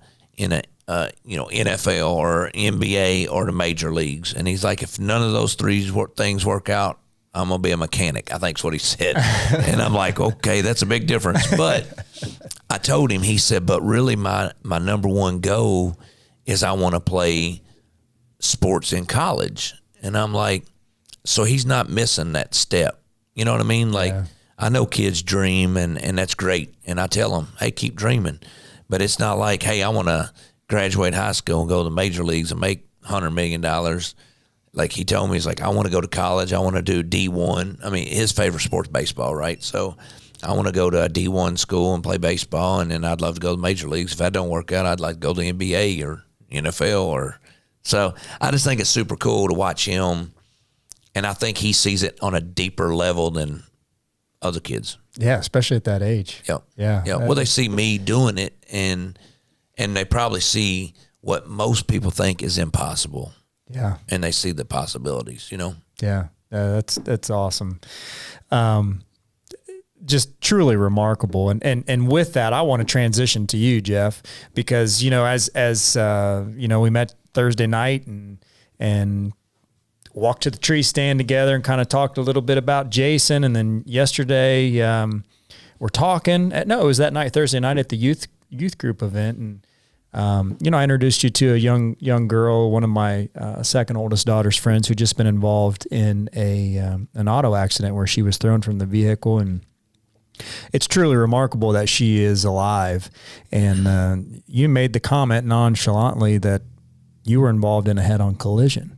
NFL or NBA or the major leagues. And he's like, if none of those three things work out, I'm going to be a mechanic, I think's what he said. And I'm like, okay, that's a big difference. But I told him, he said, but really my number one goal is I want to play sports in college. And I'm like, so he's not missing that step. You know what I mean? Like, yeah. I know kids dream and that's great. And I tell them, hey, keep dreaming. But it's not like, hey, I want to graduate high school and go to the major leagues and make $100 million. Like he told me, he's like, I want to go to college. I want to do D1. I mean, his favorite sport's baseball, right? So I want to go to a D1 school and play baseball, and then I'd love to go to the major leagues. If that don't work out, I'd like to go to the NBA or NFL. Or so I just think it's super cool to watch him, and I think he sees it on a deeper level than other kids. Yeah, especially at that age. Yep. Yeah. Yeah. Well, they see me doing it, and they probably see what most people think is impossible. Yeah. And they see the possibilities, you know? Yeah. That's awesome. Just truly remarkable. And with that, I want to transition to you, Jeff, because, you know, as you know, we met Thursday night and walked to the tree stand together and kind of talked a little bit about Jason. And then yesterday, we're talking it was that night, Thursday night at the youth group event. And, you know, I introduced you to a young girl, one of my second oldest daughter's friends, who just been involved in an auto accident where she was thrown from the vehicle, and it's truly remarkable that she is alive. And you made the comment nonchalantly that you were involved in a head-on collision.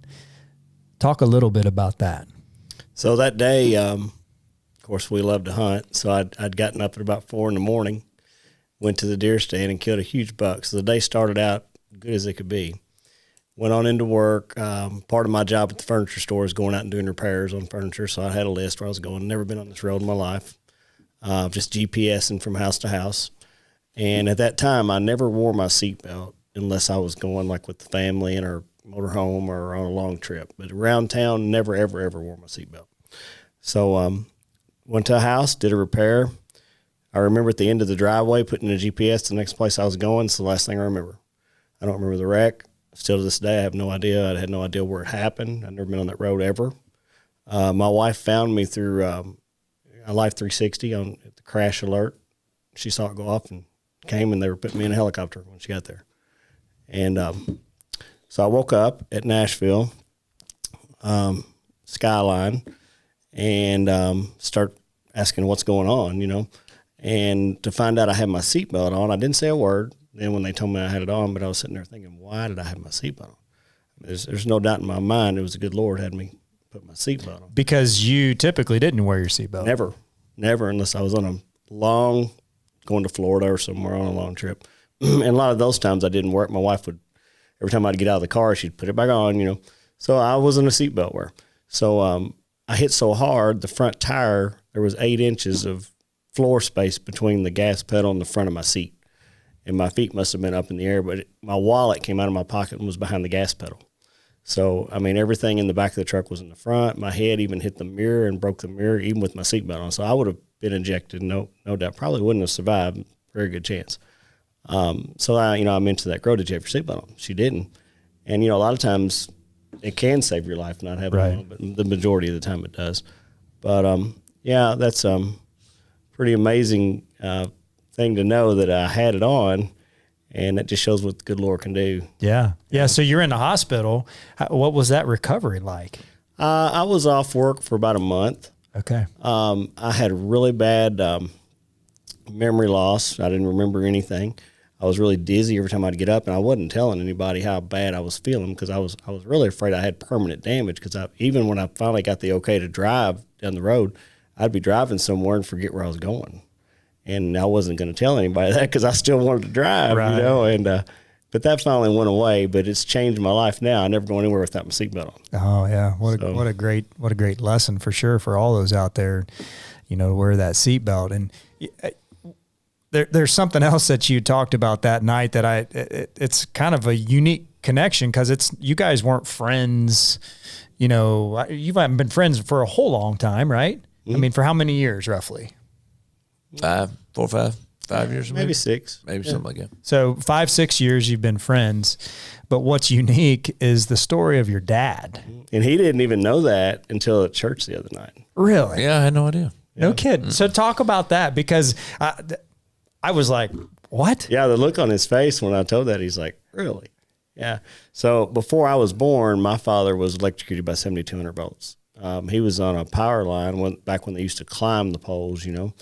Talk a little bit about that. So that day, of course, we love to hunt, so I'd gotten up at about 4 a.m. Went to the deer stand and killed a huge buck. So the day started out good as it could be. Went on into work. Part of my job at the furniture store is going out and doing repairs on furniture. So I had a list where I was going. Never been on this road in my life. Just GPSing from house to house. And at that time, I never wore my seatbelt unless I was going like with the family in our motorhome or on a long trip. But around town, never, ever, ever wore my seatbelt. So went to a house, did a repair. I remember at the end of the driveway putting the GPS to the next place I was going. It's the last thing I remember. I don't remember the wreck. Still to this day, I have no idea. I had no idea where it happened. I've never been on that road ever. My wife found me through a Life 360 on the crash alert. She saw it go off and came, and they were putting me in a helicopter when she got there. And so I woke up at Nashville, Skyline, and start asking what's going on, you know. And to find out I had my seatbelt on, I didn't say a word. Then when they told me I had it on, but I was sitting there thinking, why did I have my seatbelt on? There's no doubt in my mind it was the good Lord had me put my seatbelt on. Because you typically didn't wear your seatbelt. Never, unless I was on a long, going to Florida or somewhere on a long trip. And a lot of those times I didn't wear it. My wife would, every time I'd get out of the car, she'd put it back on, you know. So I wasn't a seatbelt wearer. So I hit so hard, the front tire, there was 8 inches of floor space between the gas pedal and the front of my seat. And my feet must have been up in the air, but my wallet came out of my pocket and was behind the gas pedal. So, I mean, everything in the back of the truck was in the front. My head even hit the mirror and broke the mirror, even with my seatbelt on. So I would have been ejected, no doubt. Probably wouldn't have survived. Very good chance. So I'm into that girl, did you have your seatbelt on? She didn't. And, a lot of times it can save your life not having it on, but the majority of the time it does. But, that's pretty amazing thing thing to know that I had it on, and that just shows what the good Lord can do. Yeah. Yeah. So you're in the hospital. What was that recovery like? I was off work for about a month. Okay. I had really bad memory loss. I didn't remember anything. I was really dizzy every time I'd get up, and I wasn't telling anybody how bad I was feeling because I was really afraid I had permanent damage. Because even when I finally got the okay to drive down the road, I'd be driving somewhere and forget where I was going, and I wasn't going to tell anybody that because I still wanted to drive, Right. you know. And but that finally went away. But it's changed my life now. I never go anywhere without my seatbelt on. Oh yeah. What a great lesson for sure for all those out there, you know, to wear that seatbelt. And there's something else that you talked about that night that it's kind of a unique connection because you guys weren't friends, you know, you haven't been friends for a whole long time, right? Mm-hmm. I mean, for how many years roughly? 4 or 5 years, Maybe 6, maybe something like that. So 5-6 years you've been friends, but what's unique is the story of your dad. And he didn't even know that until at church the other night. Really? Yeah, I had no idea. No kidding. So talk about that because I was like, what? Yeah, the look on his face when I told that, he's like, really? Yeah. So before I was born, my father was electrocuted by 7,200 volts. He was on a power line back when they used to climb the poles, you know,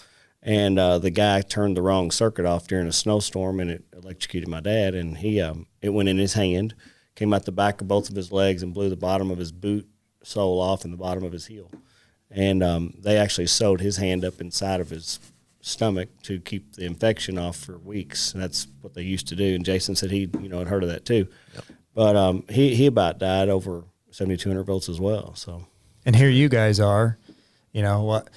and the guy turned the wrong circuit off during a snowstorm, and it electrocuted my dad, and it went in his hand, came out the back of both of his legs and blew the bottom of his boot sole off and the bottom of his heel. And they actually sewed his hand up inside of his stomach to keep the infection off for weeks. And that's what they used to do. And Jason said he, you know, had heard of that too. Yep. But he about died over 7,200 volts as well. So, and here you guys are, you know, what,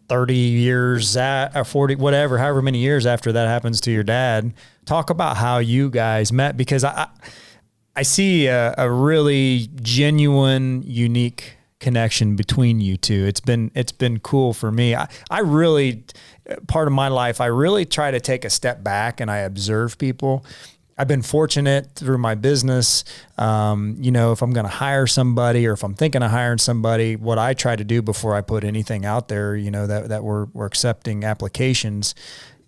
30 years or 40, whatever, however many years after that happens to your dad. Talk about how you guys met, because I see a really genuine, unique connection between you two. It's been cool for me. I really, part of my life, I really try to take a step back and I observe people. I've been fortunate through my business. You know, if I'm going to hire somebody or if I'm thinking of hiring somebody, what I try to do before I put anything out there, you know, that we're accepting applications,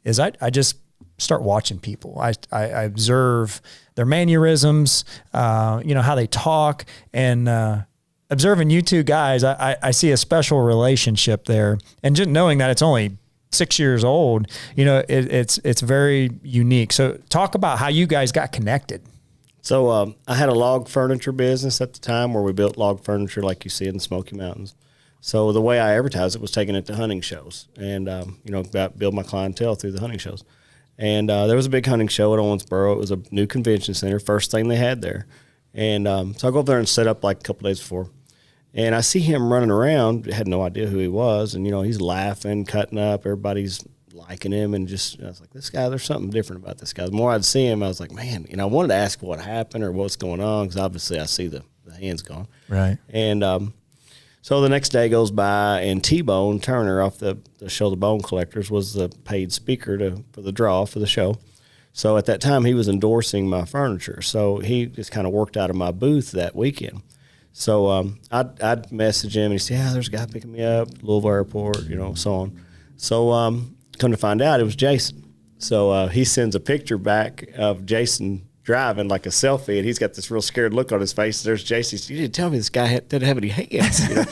is I just start watching people. I observe their mannerisms, you know, how they talk, and observing you two guys, I see a special relationship there. And just knowing that it's only 6 years old, you know, it's very unique. So talk about how you guys got connected. So I had a log furniture business at the time where we built log furniture like you see in the Smoky Mountains. So the way I advertised it was taking it to hunting shows and, you know, build my clientele through the hunting shows. And there was a big hunting show at Owensboro. It was a new convention center, first thing they had there. And so I go up there and set up like a couple days before. And I see him running around, had no idea who he was. And, you know, he's laughing, cutting up. Everybody's liking him. And just, I was like, this guy, there's something different about this guy. The more I'd see him, I was like, man, you know, I wanted to ask what happened or what's going on, because obviously I see the hands gone. Right. And so the next day goes by, and T-Bone Turner off the show The Bone Collectors was the paid speaker for the draw for the show. So at that time, he was endorsing my furniture. So he just kind of worked out of my booth that weekend. So I'd message him, and he'd say, yeah, there's a guy picking me up at Louisville Airport, you know, so on. So come to find out, it was Jason. So he sends a picture back of Jason driving, like a selfie, and he's got this real scared look on his face. There's Jason. He said, you didn't tell me this guy didn't have any hands. You know?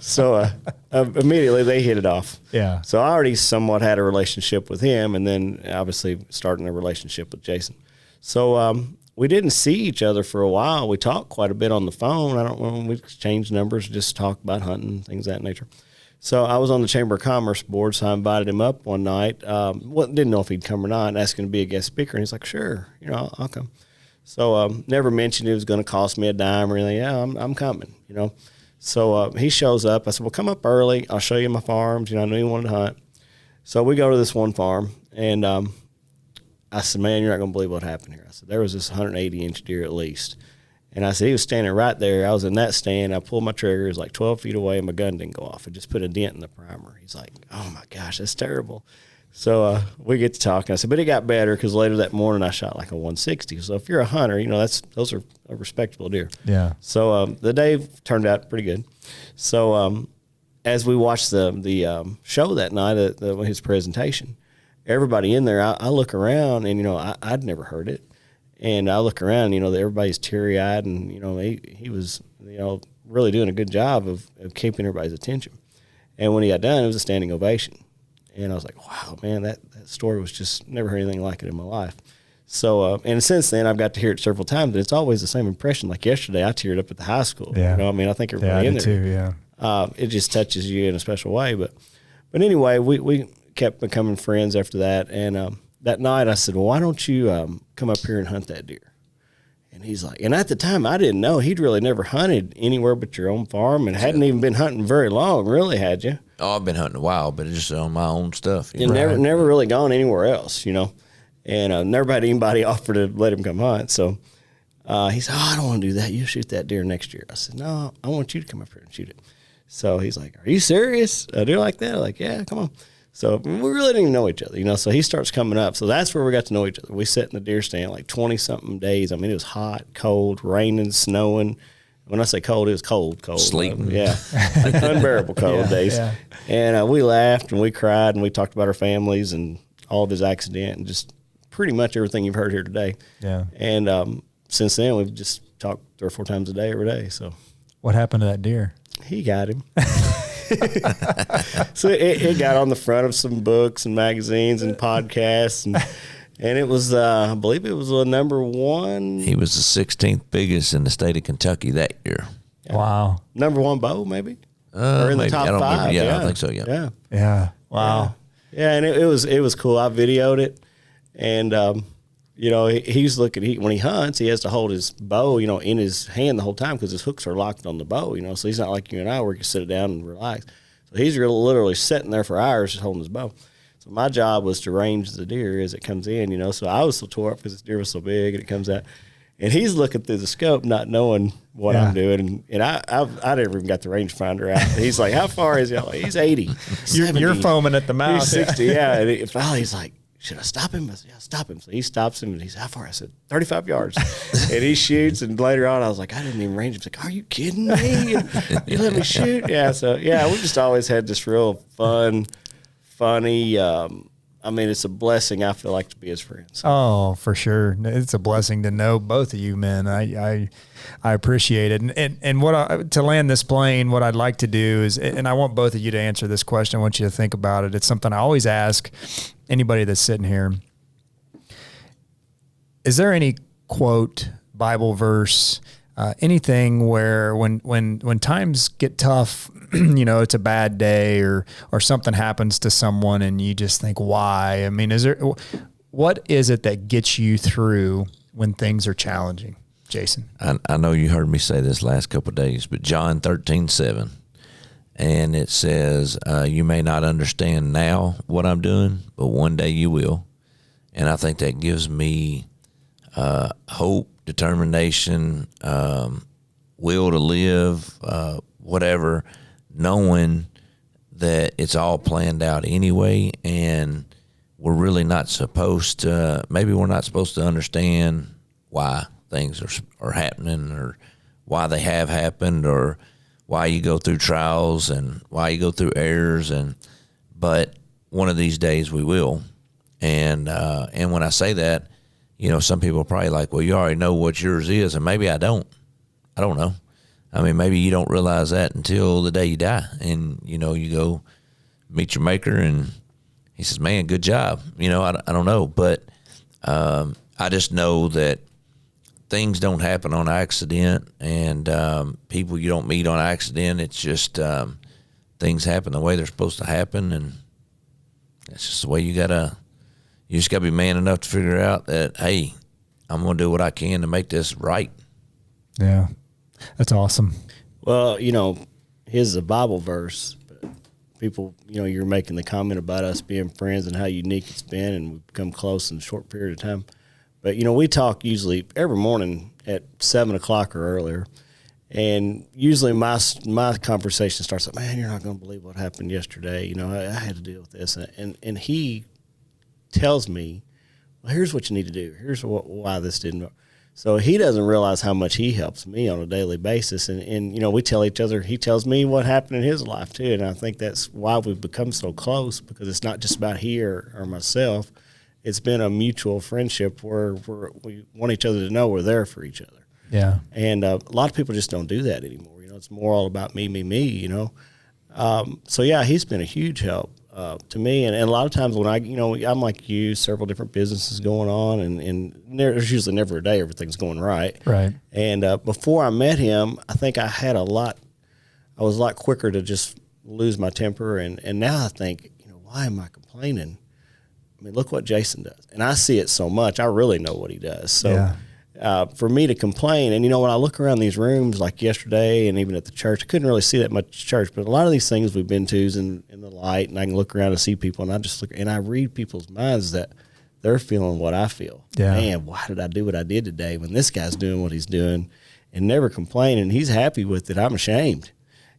So immediately they hit it off. Yeah. So I already somewhat had a relationship with him, and then obviously starting a relationship with Jason. So we didn't see each other for a while. We talked quite a bit on the phone. I don't know, we exchanged numbers, just talk about hunting, things of that nature. So I was on the Chamber of Commerce board, so I invited him up one night. Didn't know if he'd come or not, and asked him to be a guest speaker. And he's like, sure, you know, I'll come. So never mentioned it was going to cost me a dime or anything. Yeah, I'm coming, you know. So he shows up. I said, well, come up early. I'll show you my farms. You know, I knew he wanted to hunt. So we go to this one farm, and I said, man, you're not going to believe what happened here. I said, there was this 180-inch deer at least. And I said, he was standing right there. I was in that stand. I pulled my trigger. It was like 12 feet away, and my gun didn't go off. It just put a dent in the primer. He's like, oh, my gosh, that's terrible. So we get to talking. I said, but it got better because later that morning I shot like a 160. So if you're a hunter, you know, those are a respectable deer. Yeah. So the day turned out pretty good. So as we watched the show that night, his presentation, everybody in there, I look around and, I'd never heard it. And I look around, everybody's teary eyed and, he was, really doing a good job of keeping everybody's attention. And when he got done, it was a standing ovation. And I was like, wow, man, that story was just never heard anything like it in my life. So, and since then, I've got to hear it several times, but it's always the same impression. Like yesterday, I teared up at the high school. Yeah. I think everybody in there. Too, yeah. It just touches you in a special way. But anyway, we kept becoming friends after that. And that night, I said, well, why don't you come up here and hunt that deer? And he's like, and at the time, I didn't know. He'd really never hunted anywhere but your own farm and hadn't even been hunting very long, really, had you? Oh, I've been hunting a while, but it's just on my own stuff. And never really gone anywhere else, And never had anybody offer to let him come hunt. So he said, I don't want to do that. You shoot that deer next year. I said, no, I want you to come up here and shoot it. So he's like, are you serious? A deer like that? I'm like, yeah, come on. So we really didn't even know each other, So he starts coming up. So that's where we got to know each other. We sat in the deer stand like 20-something days. I mean, it was hot, cold, raining, snowing. When I say cold, it was cold. Sleeting. Yeah. Like unbearable cold days. Yeah. And we laughed and we cried and we talked about our families and all of his accident and just pretty much everything you've heard here today. Yeah. And since then, we've just talked 3 or 4 times a day, every day. So what happened to that deer? He got him. So it got on the front of some books and magazines and podcasts, and it was, I believe it was a number 1. He was the 16th biggest in the state of Kentucky that year. Yeah. Wow. Number 1 bow, maybe? Or in maybe. the top I don't 5. remember. Yeah, I think so, yeah. Yeah. Yeah. Wow. Yeah, and it was cool. I videoed it, and he's looking. When he hunts, he has to hold his bow, in his hand the whole time because his hooks are locked on the bow. So he's not like you and I, where he can sit it down and relax. So he's literally sitting there for hours just holding his bow. So my job was to range the deer as it comes in. So I was so tore up because this deer was so big and it comes out, and he's looking through the scope, not knowing what I'm doing. And I never even got the rangefinder out. He's like, "How far is he?" I'm like, he's 80. You're foaming at the mouth. He's 60. Yeah. And finally, he's like, should I stop him? I said, yeah, stop him. So he stops him, and he's, how far? I said, 35 yards. And he shoots, and later on, I was like, I didn't even range him. He's like, are you kidding me? You let me shoot? Yeah, so, yeah, we just always had this real funny, it's a blessing, I feel like, to be his friends. Oh, for sure. It's a blessing to know both of you, man. I appreciate it. And to land this plane, what I'd like to do is, and I want both of you to answer this question. I want you to think about it. It's something I always ask anybody that's sitting here. Is there any quote, Bible verse, anything where when times get tough, it's a bad day or something happens to someone and you just think, why? I mean, what is it that gets you through when things are challenging, Jason? I know you heard me say this last couple of days, but John 13:7, and it says, you may not understand now what I'm doing, but one day you will. And I think that gives me hope, determination, will to live, whatever, knowing that it's all planned out anyway, and we're really not supposed to, maybe we're not supposed to understand why things are happening or why they have happened or why you go through trials and why you go through errors, but one of these days we will. And when I say that, some people are probably like, well, you already know what yours is, and maybe I don't know. I mean, maybe you don't realize that until the day you die, and you go meet your maker, and he says, "Man, good job." I don't know, but I just know that things don't happen on accident, and people you don't meet on accident. It's just things happen the way they're supposed to happen, and that's just the way you just gotta be man enough to figure out that, hey, I'm gonna do what I can to make this right. Yeah. That's awesome. Well, here's a Bible verse. But people, you're making the comment about us being friends and how unique it's been, and we've become close in a short period of time. But, we talk usually every morning at 7 o'clock or earlier. And usually my conversation starts like, man, you're not going to believe what happened yesterday. I had to deal with this. And he tells me, well, here's what you need to do. Here's why this didn't work. So he doesn't realize how much he helps me on a daily basis. And we tell each other, he tells me what happened in his life too. And I think that's why we've become so close, because it's not just about he or myself. It's been a mutual friendship where we want each other to know we're there for each other. Yeah. And a lot of people just don't do that anymore. It's more all about me, So yeah, he's been a huge help to me. And a lot of times when I'm like you, several different businesses going on, and there's usually never a day everything's going right. Right. And before I met him, I think I was a lot quicker to just lose my temper. And now I think, why am I complaining? I mean, look what Jason does. And I see it so much. I really know what he does. So for me to complain, and when I look around these rooms like yesterday and even at the church, I couldn't really see that much church, but a lot of these things we've been to is in the light, and I can look around and see people, and I just look and I read people's minds that they're feeling what I feel. Yeah. Man, why did I do what I did today when this guy's doing what he's doing and never complaining? He's happy with it. I'm ashamed.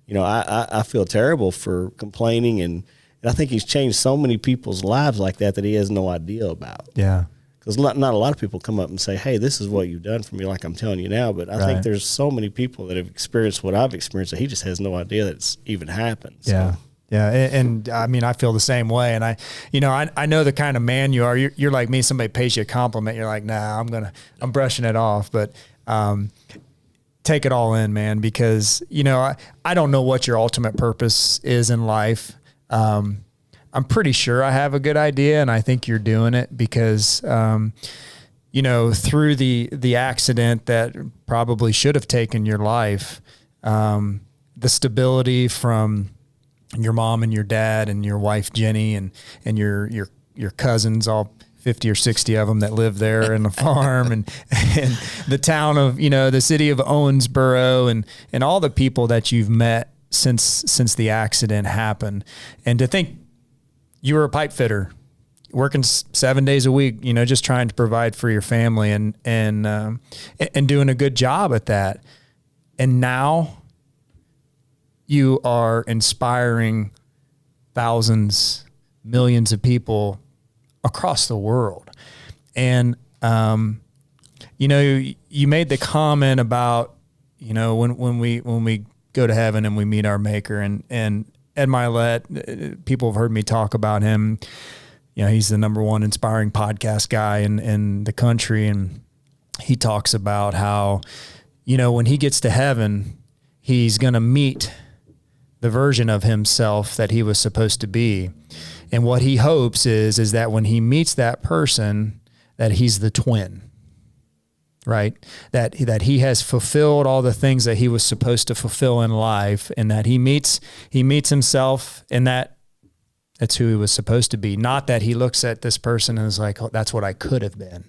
I feel terrible for complaining, and I think he's changed so many people's lives like that he has no idea about. Yeah. Because not a lot of people come up and say, hey, this is what you've done for me, like I'm telling you now. But I think there's so many people that have experienced what I've experienced that he just has no idea that it's even happened. Yeah. So. Yeah. And I mean, I feel the same way. And I know the kind of man you are. You're like me. Somebody pays you a compliment. You're like, nah, I'm brushing it off. But take it all in, man, because, I don't know what your ultimate purpose is in life. I'm pretty sure I have a good idea, and I think you're doing it because, through the accident that probably should have taken your life, the stability from your mom and your dad and your wife, Jenny, and your cousins, all 50 or 60 of them that live there in the farm and the town of, the city of Owensboro and all the people that you've met since the accident happened. And to think, you were a pipe fitter, working 7 days a week, just trying to provide for your family and doing a good job at that. And now you are inspiring thousands, millions of people across the world. And, you made the comment about, when we go to heaven and we meet our maker, and Ed Milet, people have heard me talk about him. He's the number one inspiring podcast guy in the country. And he talks about how, when he gets to heaven, he's going to meet the version of himself that he was supposed to be. And what he hopes is that when he meets that person, that he's the twin. Right? That he has fulfilled all the things that he was supposed to fulfill in life, and that he meets himself, and that's who he was supposed to be. Not that he looks at this person and is like, oh, that's what I could have been.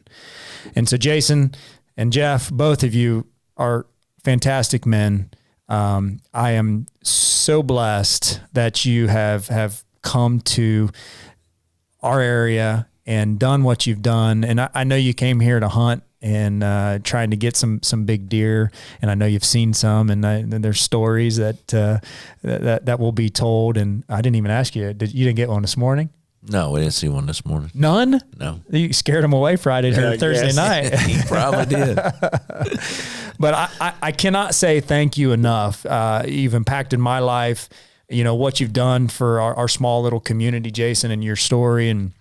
And so Jason and Jeff, both of you are fantastic men. I am so blessed that you have come to our area and done what you've done. And I know you came here to hunt and trying to get some big deer, and I know you've seen some, and there's stories that will be told. And I didn't even ask you, you didn't get one this morning? No, we didn't see one this morning. None? No. You scared him away Friday or Thursday night. He probably did. But I cannot say thank you enough. You've impacted my life. What you've done for our small little community, Jason, and your story, and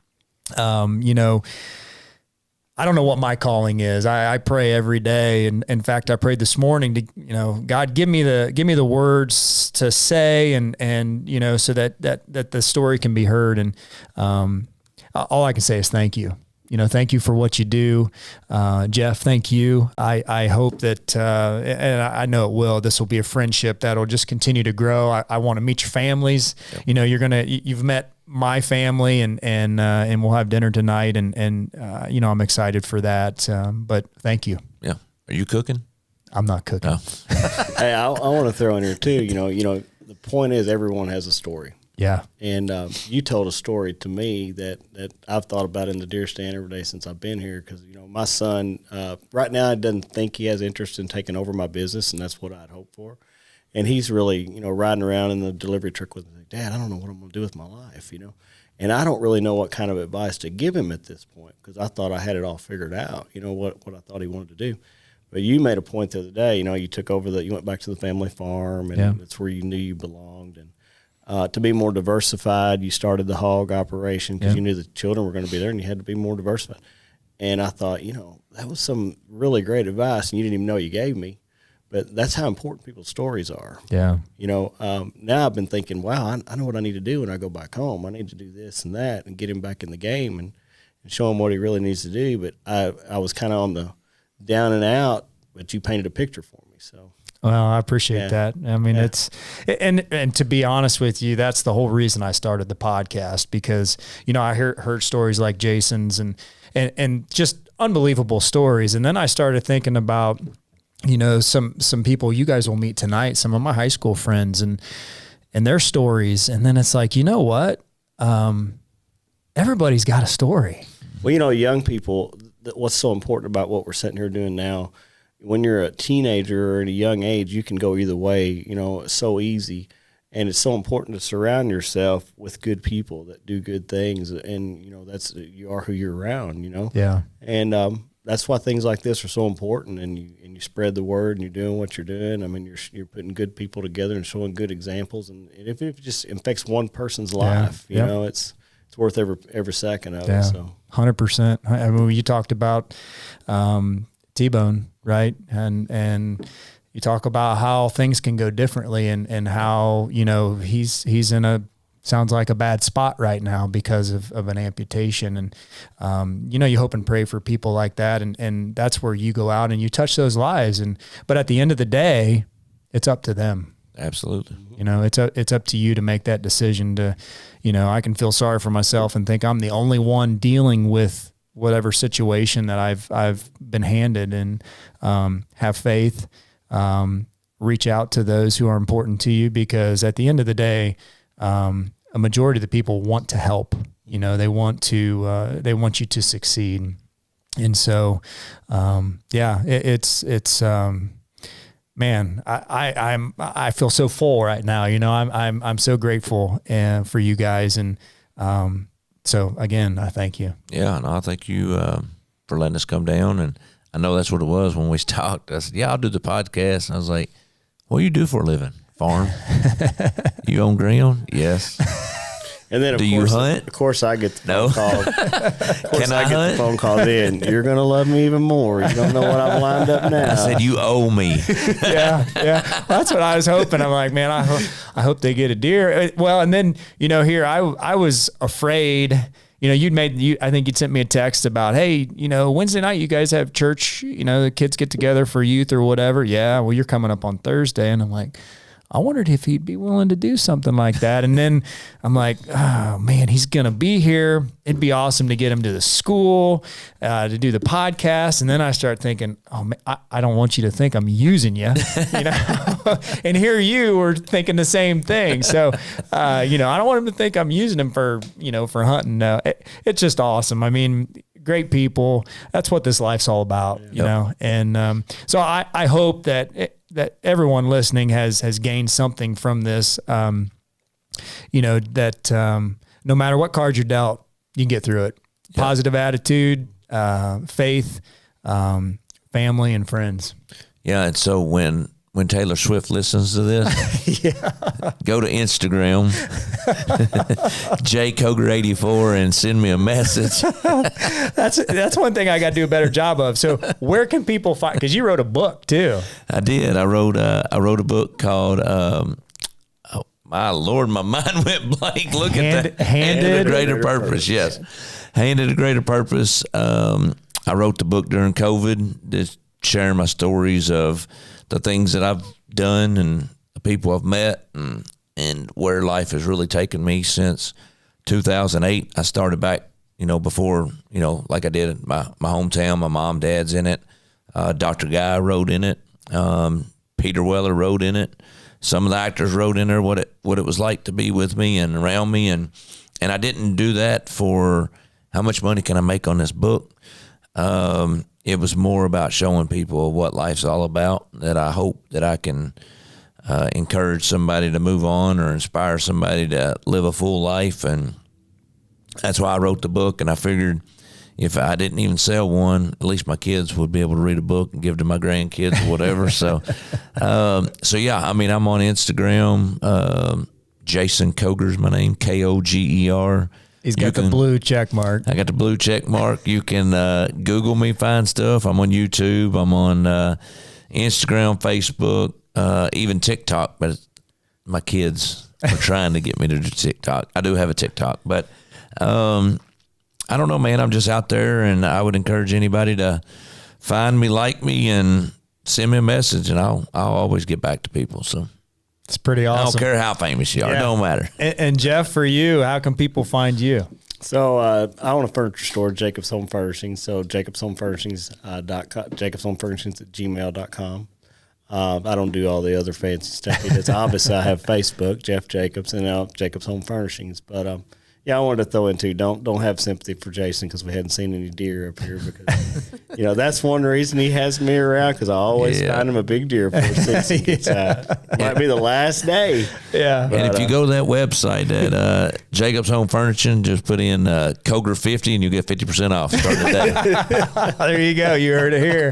I don't know what my calling is. I pray every day. And in fact, I prayed this morning to, God, give me the words to say and so that the story can be heard. And, all I can say is thank you. Thank you for what you do. Jeff, thank you. I hope that, and I know it will, this will be a friendship that'll just continue to grow. I want to meet your families. Yep. You've met my family and we'll have dinner tonight and I'm excited for that. But thank you. Yeah. Are you cooking? I'm not cooking. No. Hey, I want to throw in here too, the point is everyone has a story. Yeah. And you told a story to me that I've thought about in the deer stand every day since I've been here, because, my son right now doesn't think he has interest in taking over my business, and that's what I'd hope for. And he's really, riding around in the delivery truck with me, like, Dad, I don't know what I'm going to do with my life, And I don't really know what kind of advice to give him at this point because I thought I had it all figured out, what I thought he wanted to do. But you made a point the other day, you took over you went back to the family farm, and that's where you knew you belonged. And to be more diversified, you started the hog operation because you knew the children were going to be there, and you had to be more diversified. And I thought, that was some really great advice, and you didn't even know you gave me. But that's how important people's stories are. Yeah. Now I've been thinking, wow, I know what I need to do when I go back home. I need to do this and that and get him back in the game and show him what he really needs to do. But I was kind of on the down and out, but you painted a picture for me. So. Well, I appreciate that. I mean, it's, and to be honest with you, that's the whole reason I started the podcast because, I heard stories like Jason's and just unbelievable stories. And then I started thinking about, some people you guys will meet tonight, some of my high school friends and their stories. And then it's like, what? Everybody's got a story. Well, young people, what's so important about what we're sitting here doing now, when you're a teenager or at a young age, you can go either way, it's so easy. And it's so important to surround yourself with good people that do good things. And, you are who you're around, Yeah. And, that's why things like this are so important, and you spread the word, and you're doing what you're doing. I mean, you're putting good people together and showing good examples, and if it just affects one person's life, it's worth every second of it. So 100%. I mean, you talked about T-Bone, right? And you talk about how things can go differently, and how he's in a sounds like a bad spot right now because of an amputation. And, you hope and pray for people like that. And that's where you go out and you touch those lives. But at the end of the day, it's up to them. Absolutely. It's up to you to make that decision to, I can feel sorry for myself and think I'm the only one dealing with whatever situation that I've been handed, and, have faith, reach out to those who are important to you, because at the end of the day, a majority of the people want to help. They want you to succeed, and so, it's man, I feel so full right now. I'm so grateful for you guys, and so again, I thank you. Yeah, and I thank you for letting us come down, and I know that's what it was when we talked. I said, I'll do the podcast, and I was like, what do you do for a living? Farm? You own ground? Yes. And then, do you hunt? Of course, I get the phone call. Can I hunt? The phone call in. You're going to love me even more. You don't know what I've lined up now. I said, you owe me. Yeah. That's what I was hoping. I'm like, man, I hope they get a deer. Well, and then, here I was afraid. I think you'd sent me a text about, hey, Wednesday night you guys have church, the kids get together for youth or whatever. Yeah, well, you're coming up on Thursday. And I'm like, I wondered if he'd be willing to do something like that. And then I'm like, oh man, he's going to be here. It'd be awesome to get him to the school, to do the podcast. And then I start thinking, oh man, I don't want you to think I'm using you, and here you were thinking the same thing. So, I don't want him to think I'm using him for hunting. No, it's just awesome. I mean, great people. That's what this life's all about, And so I hope that everyone listening has gained something from this, that no matter what cards you're dealt, you can get through it. Yep. Positive attitude, faith, family, and friends. Yeah, and so when Taylor Swift listens to this, go to Instagram, Koger84, and send me a message. That's one thing I got to do a better job of. So where can people find? Because you wrote a book too. I did. I wrote a book called. My Lord, my mind went blank. Look at that. Handed a Greater Purpose. Yes, Handed a Greater Purpose. I wrote the book during COVID, just sharing my stories of the things that I've done and the people I've met, and where life has really taken me since 2008. I started back, before, like I did in my hometown. My mom, dad's in it. Dr. Guy wrote in it. Peter Weller wrote in it. Some of the actors wrote in there what it was like to be with me and around me. And I didn't do that for how much money can I make on this book. It was more about showing people what life's all about, that I hope that I can encourage somebody to move on or inspire somebody to live a full life. And that's why I wrote the book. And I figured if I didn't even sell one, at least my kids would be able to read a book and give to my grandkids or whatever. So yeah, I mean, I'm on Instagram. Jason Koger's my name, Koger. He's got the blue check mark. I got the blue check mark. You can Google me, find stuff. I'm on YouTube. I'm on Instagram, Facebook, even TikTok. But my kids are trying to get me to do TikTok. I do have a TikTok, but I don't know, man. I'm just out there, and I would encourage anybody to find me, like me, and send me a message, and I'll always get back to people. So it's pretty awesome. I don't care how famous you are. It don't matter. And Jeff, for you, how can people find you? So I own a furniture store, Jacobs Home Furnishings. So jacobshomefurnishings.com, jacobshomefurnishings@gmail.com. I don't do all the other fancy stuff. It's obviously I have Facebook, Jeff Jacobs, and now Jacobs Home Furnishings. But yeah, I wanted to throw in too. Don't have sympathy for Jason because we hadn't seen any deer up here. Because that's one reason he has me around, because I always find him a big deer for since he gets out. It might be the last day. Yeah. But, and if you go to that website at Jacobs Home Furnishing, just put in Koger 50 and you get 50% off. Start at that. There you go. You heard it here.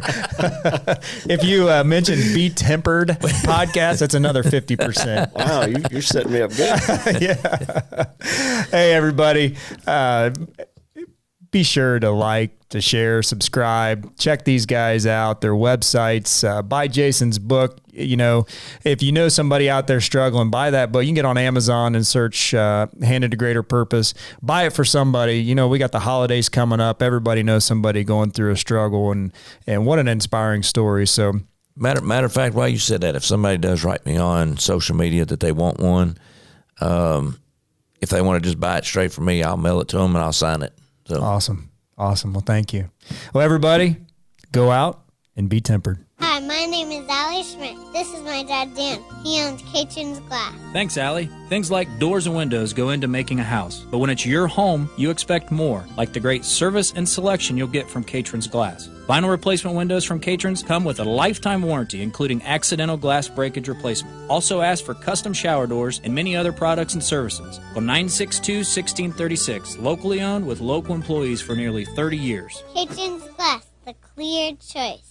If you mention BeTempered podcast, that's another 50%. Wow, you're setting me up good. Yeah. Hey, everybody. Be sure to like, to share, subscribe, check these guys out, their websites, buy Jason's book. If you know somebody out there struggling, buy that book. You can get on Amazon and search Handed to Greater Purpose. Buy it for somebody. We got the holidays coming up. Everybody knows somebody going through a struggle, and what an inspiring story. So matter of fact, while you said that, if somebody does write me on social media that they want one, if they want to just buy it straight from me, I'll mail it to them and I'll sign it. So Awesome. Well, thank you. Well, everybody, go out and be tempered. Hi, my name is Allie Schmidt. This is my dad, Dan. He owns Kitchen's Glass. Thanks, Allie. Things like doors and windows go into making a house. But when it's your home, you expect more, like the great service and selection you'll get from Catron's Glass. Vinyl replacement windows from Catron's come with a lifetime warranty, including accidental glass breakage replacement. Also ask for custom shower doors and many other products and services. Call 962-1636, locally owned with local employees for nearly 30 years. Kitchen's Glass, the clear choice.